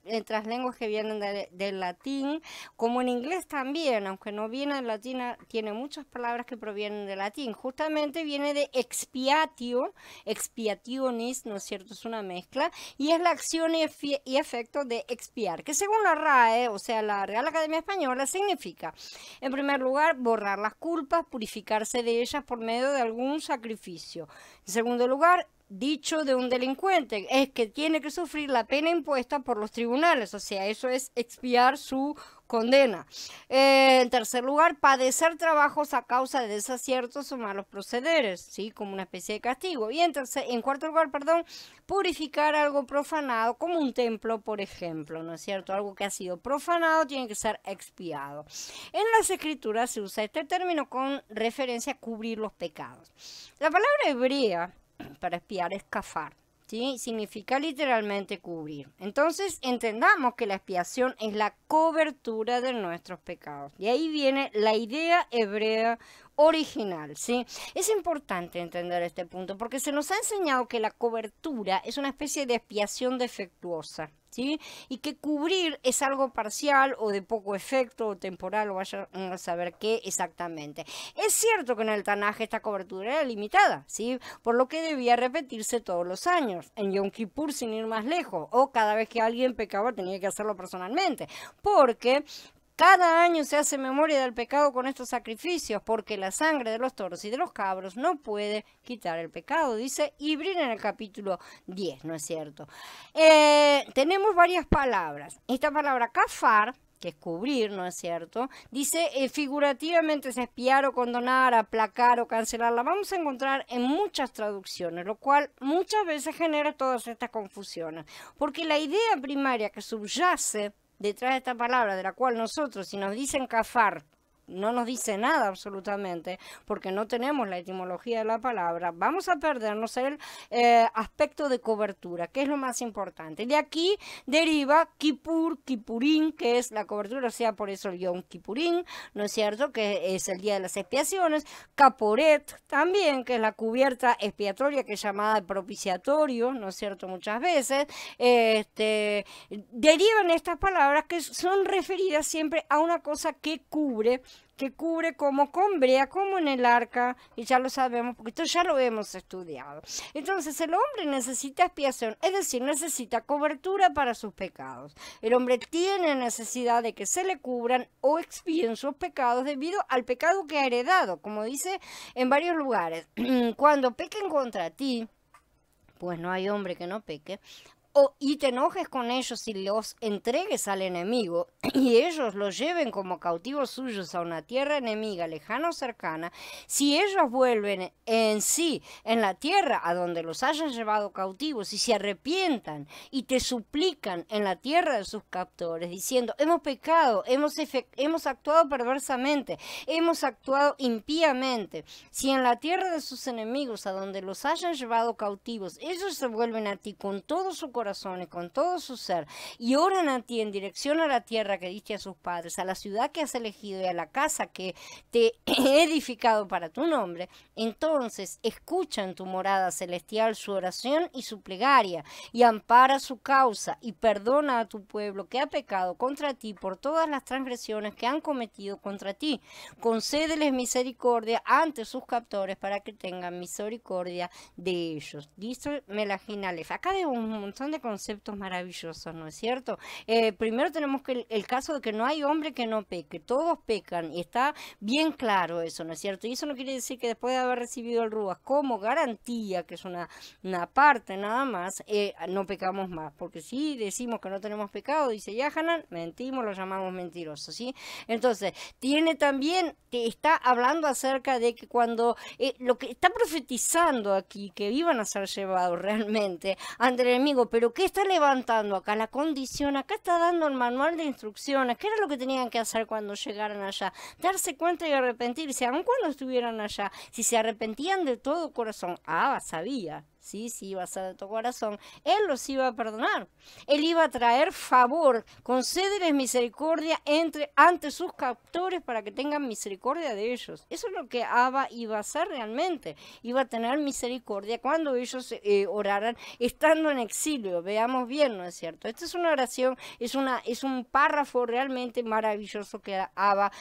lenguas que vienen del latín, como en inglés también, aunque no viene del latín, tiene muchas palabras que provienen del latín. Justamente viene de expiatio, expiationis, ¿no es cierto? Es una mezcla, y es la acción y efecto de expiar, que según la RAE, o sea, la Real Academia Española, significa, en primer lugar, borrar las culpas, purificarse de ellas por medio de algún sacrificio. En segundo lugar, dicho de un delincuente, es que tiene que sufrir la pena impuesta por los tribunales, o sea, eso es expiar su condena. En tercer lugar, padecer trabajos a causa de desaciertos o malos procederes, ¿sí? Como una especie de castigo. Y en cuarto lugar, perdón, purificar algo profanado, como un templo, por ejemplo, ¿no es cierto? Algo que ha sido profanado tiene que ser expiado. En las escrituras se usa este término con referencia a cubrir los pecados. La palabra hebrea para expiar es kafar. ¿Sí? Significa literalmente cubrir. Entonces entendamos que la expiación es la cobertura de nuestros pecados. Y ahí viene la idea hebrea original, ¿sí? Es importante entender este punto porque se nos ha enseñado que la cobertura es una especie de expiación defectuosa, ¿sí? Y que cubrir es algo parcial o de poco efecto o temporal o vaya a saber qué exactamente. Es cierto que en el Tanaj esta cobertura era limitada, ¿sí? Por lo que debía repetirse todos los años, en Yom Kippur sin ir más lejos, o cada vez que alguien pecaba tenía que hacerlo personalmente, porque cada año se hace memoria del pecado con estos sacrificios, porque la sangre de los toros y de los cabros no puede quitar el pecado, dice Ivrin en el capítulo 10, ¿no es cierto? Tenemos varias palabras. Esta palabra kafar, que es cubrir, ¿no es cierto? Dice figurativamente es expiar o condonar, aplacar o cancelar. La vamos a encontrar en muchas traducciones, lo cual muchas veces genera todas estas confusiones, porque la idea primaria que subyace detrás de esta palabra, de la cual nosotros, si nos dicen kafar, no nos dice nada absolutamente, porque no tenemos la etimología de la palabra, vamos a perdernos el aspecto de cobertura, que es lo más importante. De aquí deriva Kippur, Kippurín, que es la cobertura, o sea, por eso el Yom Kippurín, ¿no es cierto?, que es el día de las expiaciones. Kaporet también, que es la cubierta expiatoria, que es llamada el propiciatorio, ¿no es cierto?, muchas veces. Derivan estas palabras que son referidas siempre a una cosa que cubre como con brea, como en el arca, y ya lo sabemos, porque esto ya lo hemos estudiado. Entonces el hombre necesita expiación, es decir, necesita cobertura para sus pecados. El hombre tiene necesidad de que se le cubran o expíen sus pecados debido al pecado que ha heredado, como dice en varios lugares. Cuando pequen contra ti, pues no hay hombre que no peque, y te enojes con ellos y los entregues al enemigo y ellos los lleven como cautivos suyos a una tierra enemiga, lejana o cercana, si ellos vuelven en sí en la tierra a donde los hayan llevado cautivos y se arrepientan y te suplican en la tierra de sus captores diciendo hemos pecado, hemos actuado perversamente, hemos actuado impíamente, si en la tierra de sus enemigos a donde los hayan llevado cautivos ellos se vuelven a ti con todo su corazón y con todo su ser y oran a ti en dirección a la tierra que diste a sus padres, a la ciudad que has elegido y a la casa que te he edificado para tu nombre, entonces escucha en tu morada celestial su oración y su plegaria y ampara su causa y perdona a tu pueblo que ha pecado contra ti por todas las transgresiones que han cometido contra ti. Concédeles misericordia ante sus captores para que tengan misericordia de ellos. Dice Melahim Aleph. Acá vemos un montón de conceptos maravillosos, ¿no es cierto? Primero tenemos que el caso de que no hay hombre que no peque, todos pecan y está bien claro eso, ¿no es cierto? Y eso no quiere decir que después de haber recibido el Ruach como garantía, que es una parte nada más, no pecamos más, porque si decimos que no tenemos pecado, dice Yahanan, mentimos, lo llamamos mentirosos, ¿sí? Entonces, está hablando acerca de que cuando lo que está profetizando aquí, que iban a ser llevados realmente ante el enemigo, pero ¿qué está levantando acá? La condición, acá está dando el manual de instrucciones, ¿qué era lo que tenían que hacer cuando llegaran allá? Darse cuenta y arrepentirse, aun cuando estuvieran allá, si se arrepentían de todo corazón, sabía. Sí, iba a ser de tu corazón, Él los iba a perdonar, Él iba a traer favor, concédeles misericordia ante sus captores para que tengan misericordia de ellos. Eso es lo que Abba iba a hacer realmente, iba a tener misericordia cuando ellos oraran estando en exilio. Veamos bien, ¿no es cierto? Esta es una oración, es un párrafo realmente maravilloso que Abba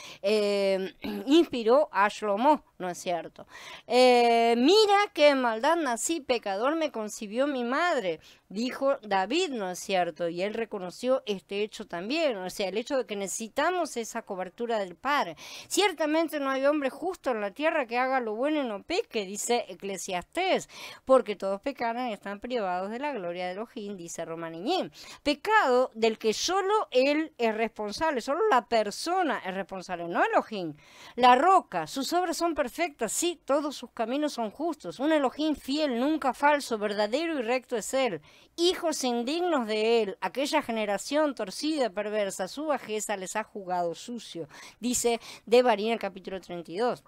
inspiró a Shlomo, ¿no es cierto? Mira que en maldad nací, pecador me concibió mi madre. dijo David, ¿no es cierto? Y él reconoció este hecho también, o sea, el hecho de que necesitamos esa cobertura del Padre. Ciertamente no hay hombre justo en la tierra que haga lo bueno y no peque, dice Eclesiastés, porque todos pecaron y están privados de la gloria de Elohim, dice Romaniñín. Pecado del que solo él es responsable, solo la persona es responsable, no Elohim. La roca, sus obras son perfectas, sí, todos sus caminos son justos. Un Elohim fiel, nunca falso, verdadero y recto es él. Hijos indignos de él, aquella generación torcida, perversa, su bajeza les ha jugado sucio, dice Devarim en el capítulo 32.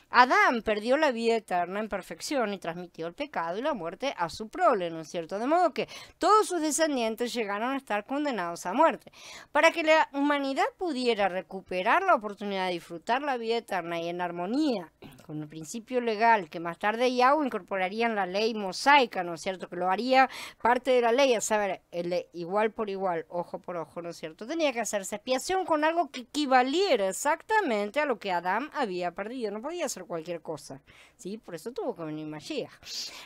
Adán perdió la vida eterna en perfección y transmitió el pecado y la muerte a su prole, ¿no es cierto? De modo que todos sus descendientes llegaron a estar condenados a muerte. Para que la humanidad pudiera recuperar la oportunidad de disfrutar la vida eterna y en armonía con el principio legal que más tarde Yahweh incorporaría en la ley mosaica, ¿no es cierto? Que lo haría parte de la ley, a saber, el de igual por igual, ojo por ojo, ¿no es cierto? Tenía que hacerse expiación con algo que equivaliera exactamente a lo que Adán había perdido. No podía hacer cualquier cosa, ¿sí? Por eso tuvo que venir Mashiach.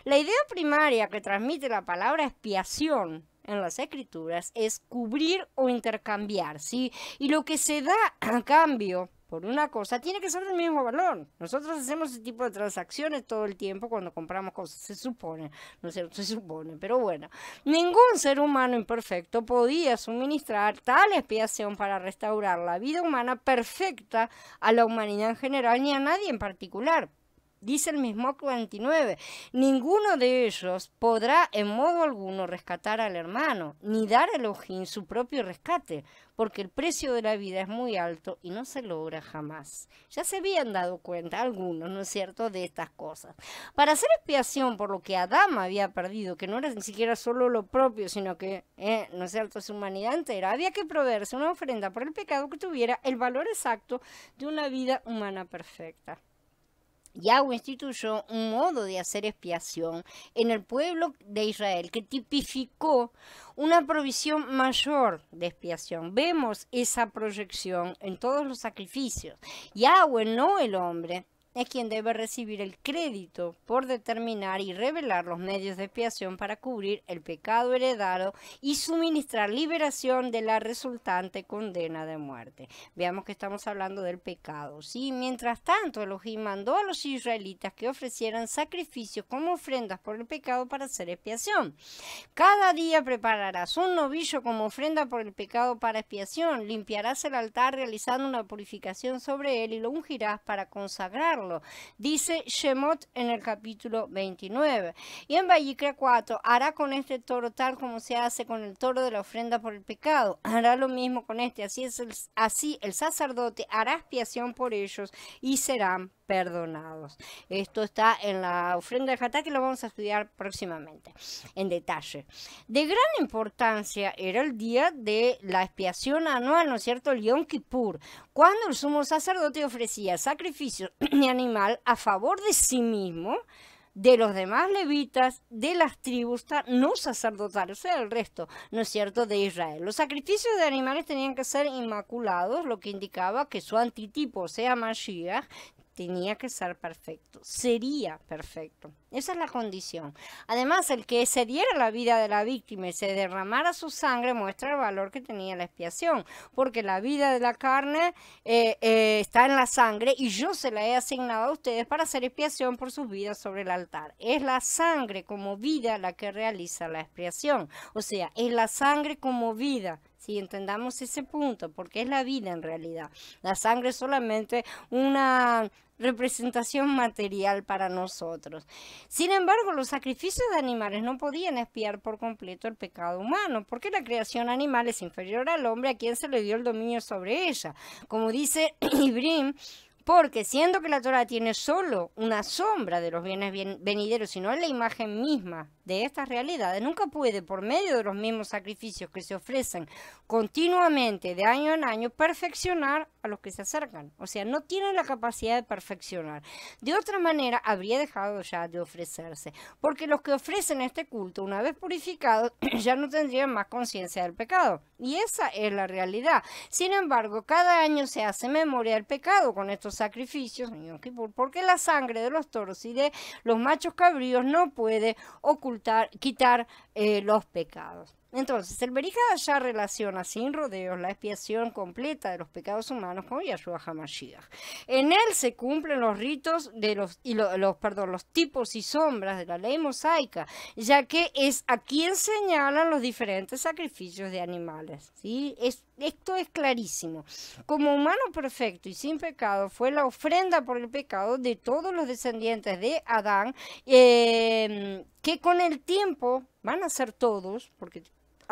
La idea primaria que transmite la palabra expiación en las escrituras es cubrir o intercambiar, ¿sí? Y lo que se da a cambio por una cosa tiene que ser del mismo valor. Nosotros hacemos ese tipo de transacciones todo el tiempo cuando compramos cosas, se supone, no sé, se supone, pero bueno, ningún ser humano imperfecto podía suministrar tal expiación para restaurar la vida humana perfecta a la humanidad en general ni a nadie en particular. Dice el mismo 49, ninguno de ellos podrá en modo alguno rescatar al hermano, ni dar a Elohim su propio rescate, porque el precio de la vida es muy alto y no se logra jamás. Ya se habían dado cuenta algunos, ¿no es cierto?, de estas cosas. Para hacer expiación por lo que Adán había perdido, que no era ni siquiera solo lo propio, sino que, ¿no es cierto?, su humanidad entera, había que proveerse una ofrenda por el pecado que tuviera el valor exacto de una vida humana perfecta. Yahweh instituyó un modo de hacer expiación en el pueblo de Israel que tipificó una provisión mayor de expiación. Vemos esa proyección en todos los sacrificios. Yahweh, no el hombre, es quien debe recibir el crédito por determinar y revelar los medios de expiación para cubrir el pecado heredado y suministrar liberación de la resultante condena de muerte. Veamos que estamos hablando del pecado, ¿sí? Mientras tanto, Elohim mandó a los israelitas que ofrecieran sacrificios como ofrendas por el pecado para hacer expiación. Cada día prepararás un novillo como ofrenda por el pecado para expiación, limpiarás el altar realizando una purificación sobre él y lo ungirás para consagrarlo. Dice Shemot en el capítulo 29. Y en Vayikra 4, hará con este toro tal como se hace con el toro de la ofrenda por el pecado. Hará lo mismo con este. Así el sacerdote hará expiación por ellos y serán perdonados. Esto está en la ofrenda de Hatá, que lo vamos a estudiar próximamente en detalle. De gran importancia era el día de la expiación anual, ¿no es cierto? El Yom Kippur, cuando el sumo sacerdote ofrecía sacrificios de animal a favor de sí mismo, de los demás levitas, de las tribus no sacerdotales, o sea, el resto, ¿no es cierto?, de Israel. Los sacrificios de animales tenían que ser inmaculados, lo que indicaba que su antitipo, o sea, Mashiach, tenía que ser perfecto, sería perfecto. Esa es la condición. Además, el que se diera la vida de la víctima y se derramara su sangre muestra el valor que tenía la expiación, porque la vida de la carne está en la sangre y yo se la he asignado a ustedes para hacer expiación por sus vidas sobre el altar. Es la sangre como vida la que realiza la expiación, o sea, es la sangre como vida. Si entendamos ese punto, porque es la vida en realidad. La sangre es solamente una representación material para nosotros. Sin embargo, los sacrificios de animales no podían expiar por completo el pecado humano, porque la creación animal es inferior al hombre a quien se le dio el dominio sobre ella. Como dice Ibrim, porque siendo que la Torah tiene solo una sombra de los bienes venideros, sino la imagen misma de estas realidades, nunca puede, por medio de los mismos sacrificios que se ofrecen continuamente de año en año, perfeccionar a los que se acercan. O sea, no tiene la capacidad de perfeccionar. De otra manera, habría dejado ya de ofrecerse, porque los que ofrecen este culto, una vez purificados, ya no tendrían más conciencia del pecado. Y esa es la realidad. Sin embargo, cada año se hace memoria del pecado con estos sacrificios, porque la sangre de los toros y de los machos cabríos no puede ocultar quitar los pecados. Entonces, el Brit Hadashah relaciona sin rodeos la expiación completa de los pecados humanos con Yahshua HaMashiach. En él se cumplen los ritos de los tipos y sombras de la ley mosaica, ya que es a quien señalan los diferentes sacrificios de animales. ¿Sí? Esto es clarísimo. Como humano perfecto y sin pecado, fue la ofrenda por el pecado de todos los descendientes de Adán, que con el tiempo van a ser todos, porque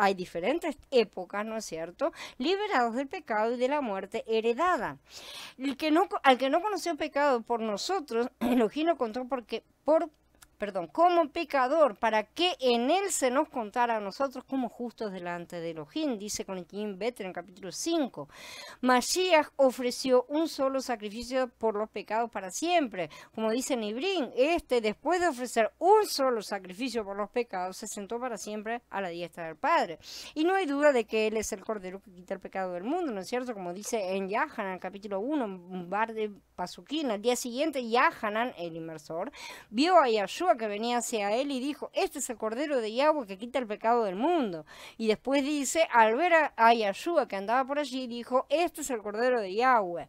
hay diferentes épocas, ¿no es cierto?, liberados del pecado y de la muerte heredada. Al que no conoció pecado por nosotros, Elohim lo contó como pecador, para que en él se nos contara a nosotros como justos delante de Elohim, dice Korintios Bet en el capítulo 5. Mashiach ofreció un solo sacrificio por los pecados para siempre, como dice Nibrín, después de ofrecer un solo sacrificio por los pecados, se sentó para siempre a la diestra del Padre. Y no hay duda de que él es el Cordero que quita el pecado del mundo, ¿no es cierto? Como dice en Yahanan, en el capítulo 1, un bar de Pasuquín, al día siguiente Yahanan, el inmersor, vio a Yahshua que venía hacia él y dijo: este es el Cordero de Yahweh que quita el pecado del mundo. Y después dice, al ver a Yahshua que andaba por allí, dijo: este es el Cordero de Yahweh.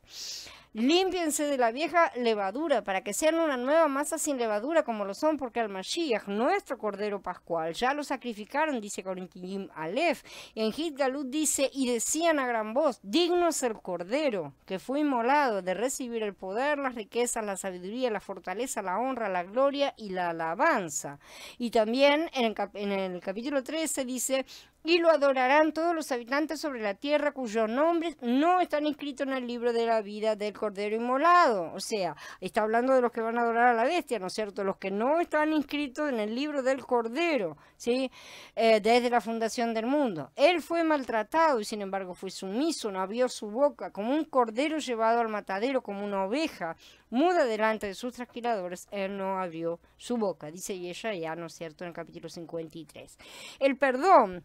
Límpiense de la vieja levadura para que sean una nueva masa sin levadura como lo son, porque al Mashiach, nuestro Cordero Pascual, ya lo sacrificaron, dice Korintios Aleph. En Hit Galut dice: y decían a gran voz: digno es el Cordero que fue inmolado de recibir el poder, las riquezas, la sabiduría, la fortaleza, la honra, la gloria y la alabanza. Y también en el capítulo 13 dice: y lo adorarán todos los habitantes sobre la tierra cuyos nombres no están inscritos en el libro de la vida del Cordero inmolado. O sea, está hablando de los que van a adorar a la bestia, ¿no es cierto? Los que no están inscritos en el libro del Cordero, ¿sí? Desde la fundación del mundo. Él fue maltratado y sin embargo fue sumiso, no abrió su boca, como un cordero llevado al matadero, como una oveja muda delante de sus trasquiladores, él no abrió su boca, dice Yeshaya, ¿no es cierto?, en el capítulo 53. El perdón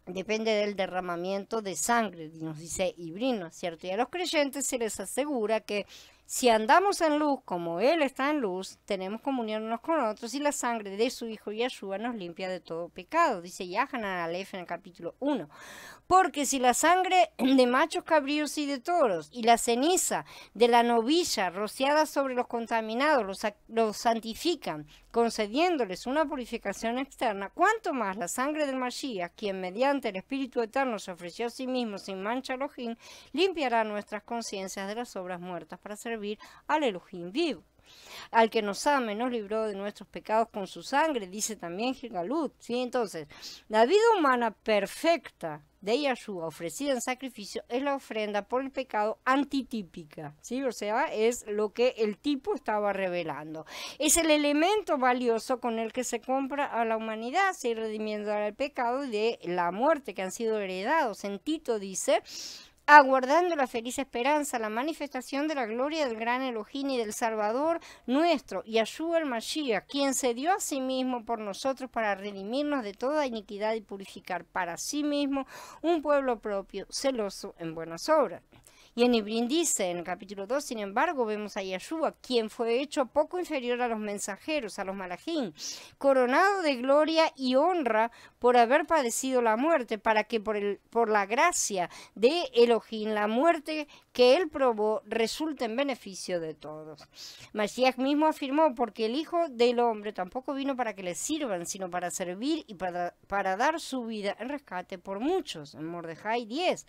depende del derramamiento de sangre, nos dice Ibrín, ¿no es cierto? Y a los creyentes se les asegura que si andamos en luz como Él está en luz, tenemos comunión unos con otros y la sangre de su Hijo Yahshua nos limpia de todo pecado, dice Yahanan Aleph en el capítulo 1. Porque si la sangre de machos cabríos y de toros y la ceniza de la novilla rociada sobre los contaminados los santifican, concediéndoles una purificación externa, cuánto más la sangre del Mashiach, quien mediante el Espíritu Eterno se ofreció a sí mismo sin mancha Elohim, limpiará nuestras conciencias de las obras muertas para servir al Elohim vivo. Al que nos ama y nos libró de nuestros pecados con su sangre, dice también Gigalut, ¿sí? Entonces, la vida humana perfecta de Yahshua ofrecida en sacrificio es la ofrenda por el pecado antitípica, ¿sí? O sea, es lo que el tipo estaba revelando. Es el elemento valioso con el que se compra a la humanidad, se redimiendo al pecado y de la muerte que han sido heredados. En Tito dice: aguardando la feliz esperanza, la manifestación de la gloria del gran Elohim y del Salvador nuestro, Yahshua el Mashiach, quien se dio a sí mismo por nosotros para redimirnos de toda iniquidad y purificar para sí mismo un pueblo propio, celoso en buenas obras. Y en Ibrín dice, en el capítulo 2, sin embargo, vemos a Yahshua, quien fue hecho poco inferior a los mensajeros, a los malachim, coronado de gloria y honra por haber padecido la muerte, para que por la gracia de Elohim, la muerte que él probó resulte en beneficio de todos. Mashiach mismo afirmó: porque el Hijo del Hombre tampoco vino para que le sirvan, sino para servir y para dar su vida en rescate por muchos, en Mordejai 10.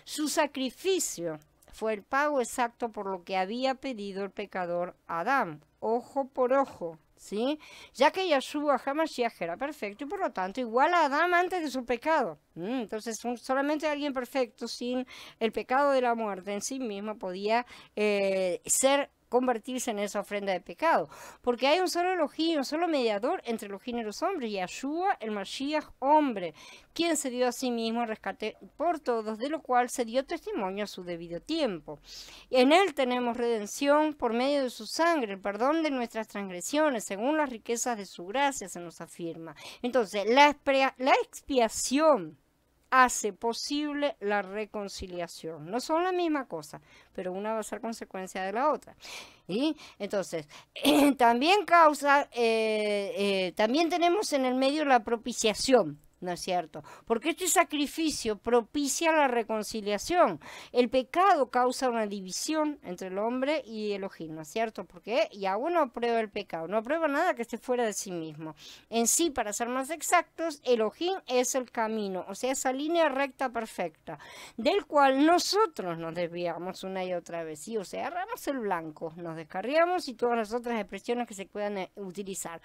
Su sacrificio fue el pago exacto por lo que había pedido el pecador Adán, ojo por ojo, ¿sí? Ya que Yahshua HaMashiach era perfecto y por lo tanto igual a Adán antes de su pecado. Entonces solamente alguien perfecto sin el pecado de la muerte en sí mismo podía convertirse en esa ofrenda de pecado, porque hay un solo Elohim, un solo mediador entre Elohim y los hombres, Yahshua el Mashiach hombre, quien se dio a sí mismo en rescate por todos, de lo cual se dio testimonio a su debido tiempo. En él tenemos redención por medio de su sangre, el perdón de nuestras transgresiones, según las riquezas de su gracia, se nos afirma. Entonces, la expiación hace posible la reconciliación. No son la misma cosa, pero una va a ser consecuencia de la otra. ¿Y? Entonces, también también tenemos en el medio la propiciación. ¿No es cierto? Porque este sacrificio propicia la reconciliación. El pecado causa una división entre el hombre y Elohim, ¿no es cierto? Porque Yahweh no aprueba el pecado, no aprueba nada que esté fuera de sí mismo. En sí, para ser más exactos, Elohim es el camino, o sea, esa línea recta perfecta, del cual nosotros nos desviamos una y otra vez. ¿Sí? O sea, agarramos el blanco, nos descarriamos y todas las otras expresiones que se puedan utilizar.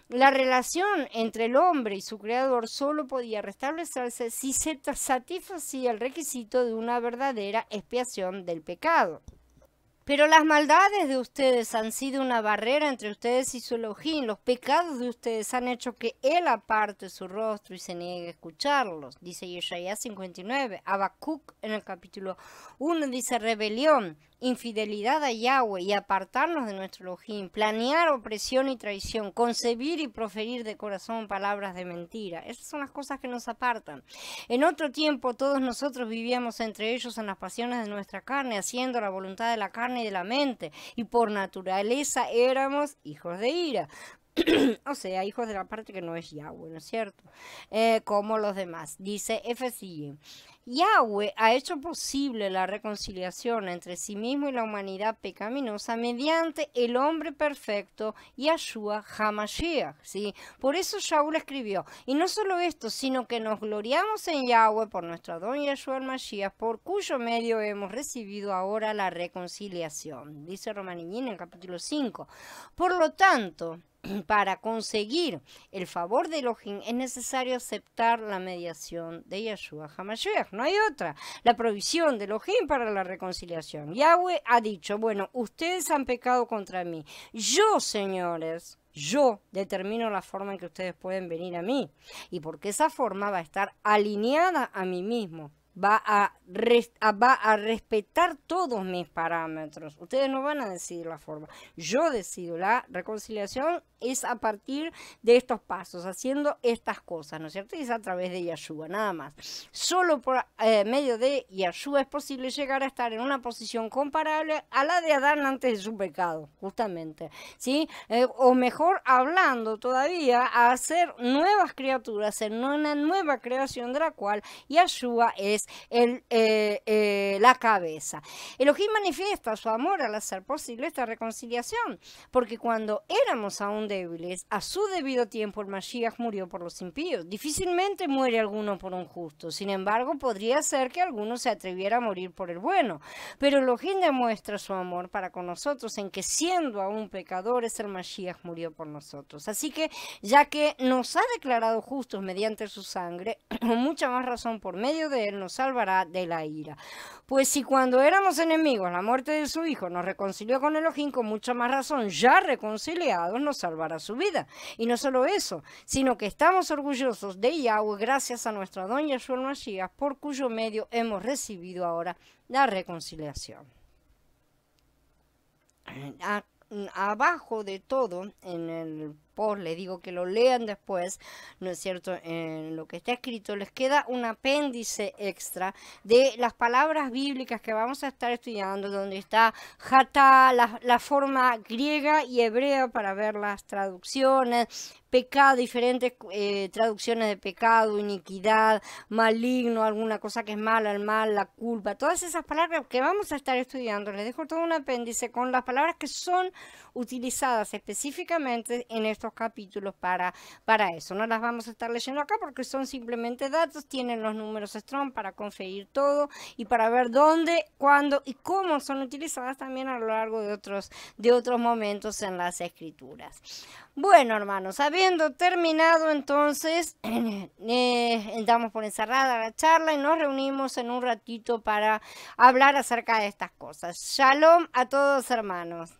La relación entre el hombre y su creador solo podía restablecerse si se satisfacía el requisito de una verdadera expiación del pecado. Pero las maldades de ustedes han sido una barrera entre ustedes y su Elohim. Los pecados de ustedes han hecho que él aparte su rostro y se niegue a escucharlos. Dice Yeshayahu 59. Habacuc en el capítulo 1 dice rebelión, infidelidad a Yahweh y apartarnos de nuestro Elohim, planear opresión y traición, concebir y proferir de corazón palabras de mentira. Esas son las cosas que nos apartan. En otro tiempo todos nosotros vivíamos entre ellos en las pasiones de nuestra carne, haciendo la voluntad de la carne y de la mente, y por naturaleza éramos hijos de ira. O sea, hijos de la parte que no es Yahweh, ¿no es cierto? Como los demás. Dice Efesios. Yahweh ha hecho posible la reconciliación entre sí mismo y la humanidad pecaminosa mediante el hombre perfecto, Yahshua HaMashiach, ¿sí? Por eso Shaul escribió, y no solo esto, sino que nos gloriamos en Yahweh por nuestro Adón Yahshua el Mashiach, por cuyo medio hemos recibido ahora la reconciliación, dice Romaniñín en el capítulo 5. Por lo tanto, para conseguir el favor de Elohim es necesario aceptar la mediación de Yahshua HaMashiach. No hay otra. La provisión de Elohim para la reconciliación. Yahweh ha dicho, bueno, ustedes han pecado contra mí. Yo, señores, yo determino la forma en que ustedes pueden venir a mí. Y porque esa forma va a estar alineada a mí mismo. Va a respetar todos mis parámetros. Ustedes no van a decidir la forma. Yo decido. La reconciliación es a partir de estos pasos, haciendo estas cosas, ¿no es cierto? Y es a través de Yahshua, nada más. Solo por medio de Yahshua es posible llegar a estar en una posición comparable a la de Adán antes de su pecado, justamente, ¿sí? O mejor, hablando todavía, a hacer nuevas criaturas, en una nueva creación de la cual Yahshua es la cabeza. Elohim manifiesta su amor al hacer posible esta reconciliación, porque cuando éramos aún débiles, a su debido tiempo el Mashiach murió por los impíos. Difícilmente muere alguno por un justo, sin embargo podría ser que alguno se atreviera a morir por el bueno, pero Elohim demuestra su amor para con nosotros en que siendo aún pecadores el Mashiach murió por nosotros. Así que ya que nos ha declarado justos mediante su sangre, con mucha más razón por medio de él nos salvará de la ira. Pues si cuando éramos enemigos la muerte de su hijo nos reconcilió con Elohim, con mucha más razón ya reconciliados nos salvará su vida. Y no solo eso, sino que estamos orgullosos de Yahweh gracias a nuestro Adón Yahshua el Mashiach, por cuyo medio hemos recibido ahora la reconciliación. Abajo de todo, en el post, les digo que lo lean después, ¿no es cierto? En lo que está escrito les queda un apéndice extra de las palabras bíblicas que vamos a estar estudiando, donde está jata, la forma griega y hebrea para ver las traducciones, pecado, diferentes traducciones de pecado, iniquidad, maligno, alguna cosa que es mala, el mal, la culpa, todas esas palabras que vamos a estar estudiando. Les dejo todo un apéndice con las palabras que son utilizadas específicamente en estos capítulos para eso. No las vamos a estar leyendo acá porque son simplemente datos, tienen los números Strong para conferir todo y para ver dónde, cuándo y cómo son utilizadas también a lo largo de otros momentos en las escrituras. Bueno, hermanos, habiendo terminado entonces, damos por encerrada la charla y nos reunimos en un ratito para hablar acerca de estas cosas. Shalom a todos, hermanos.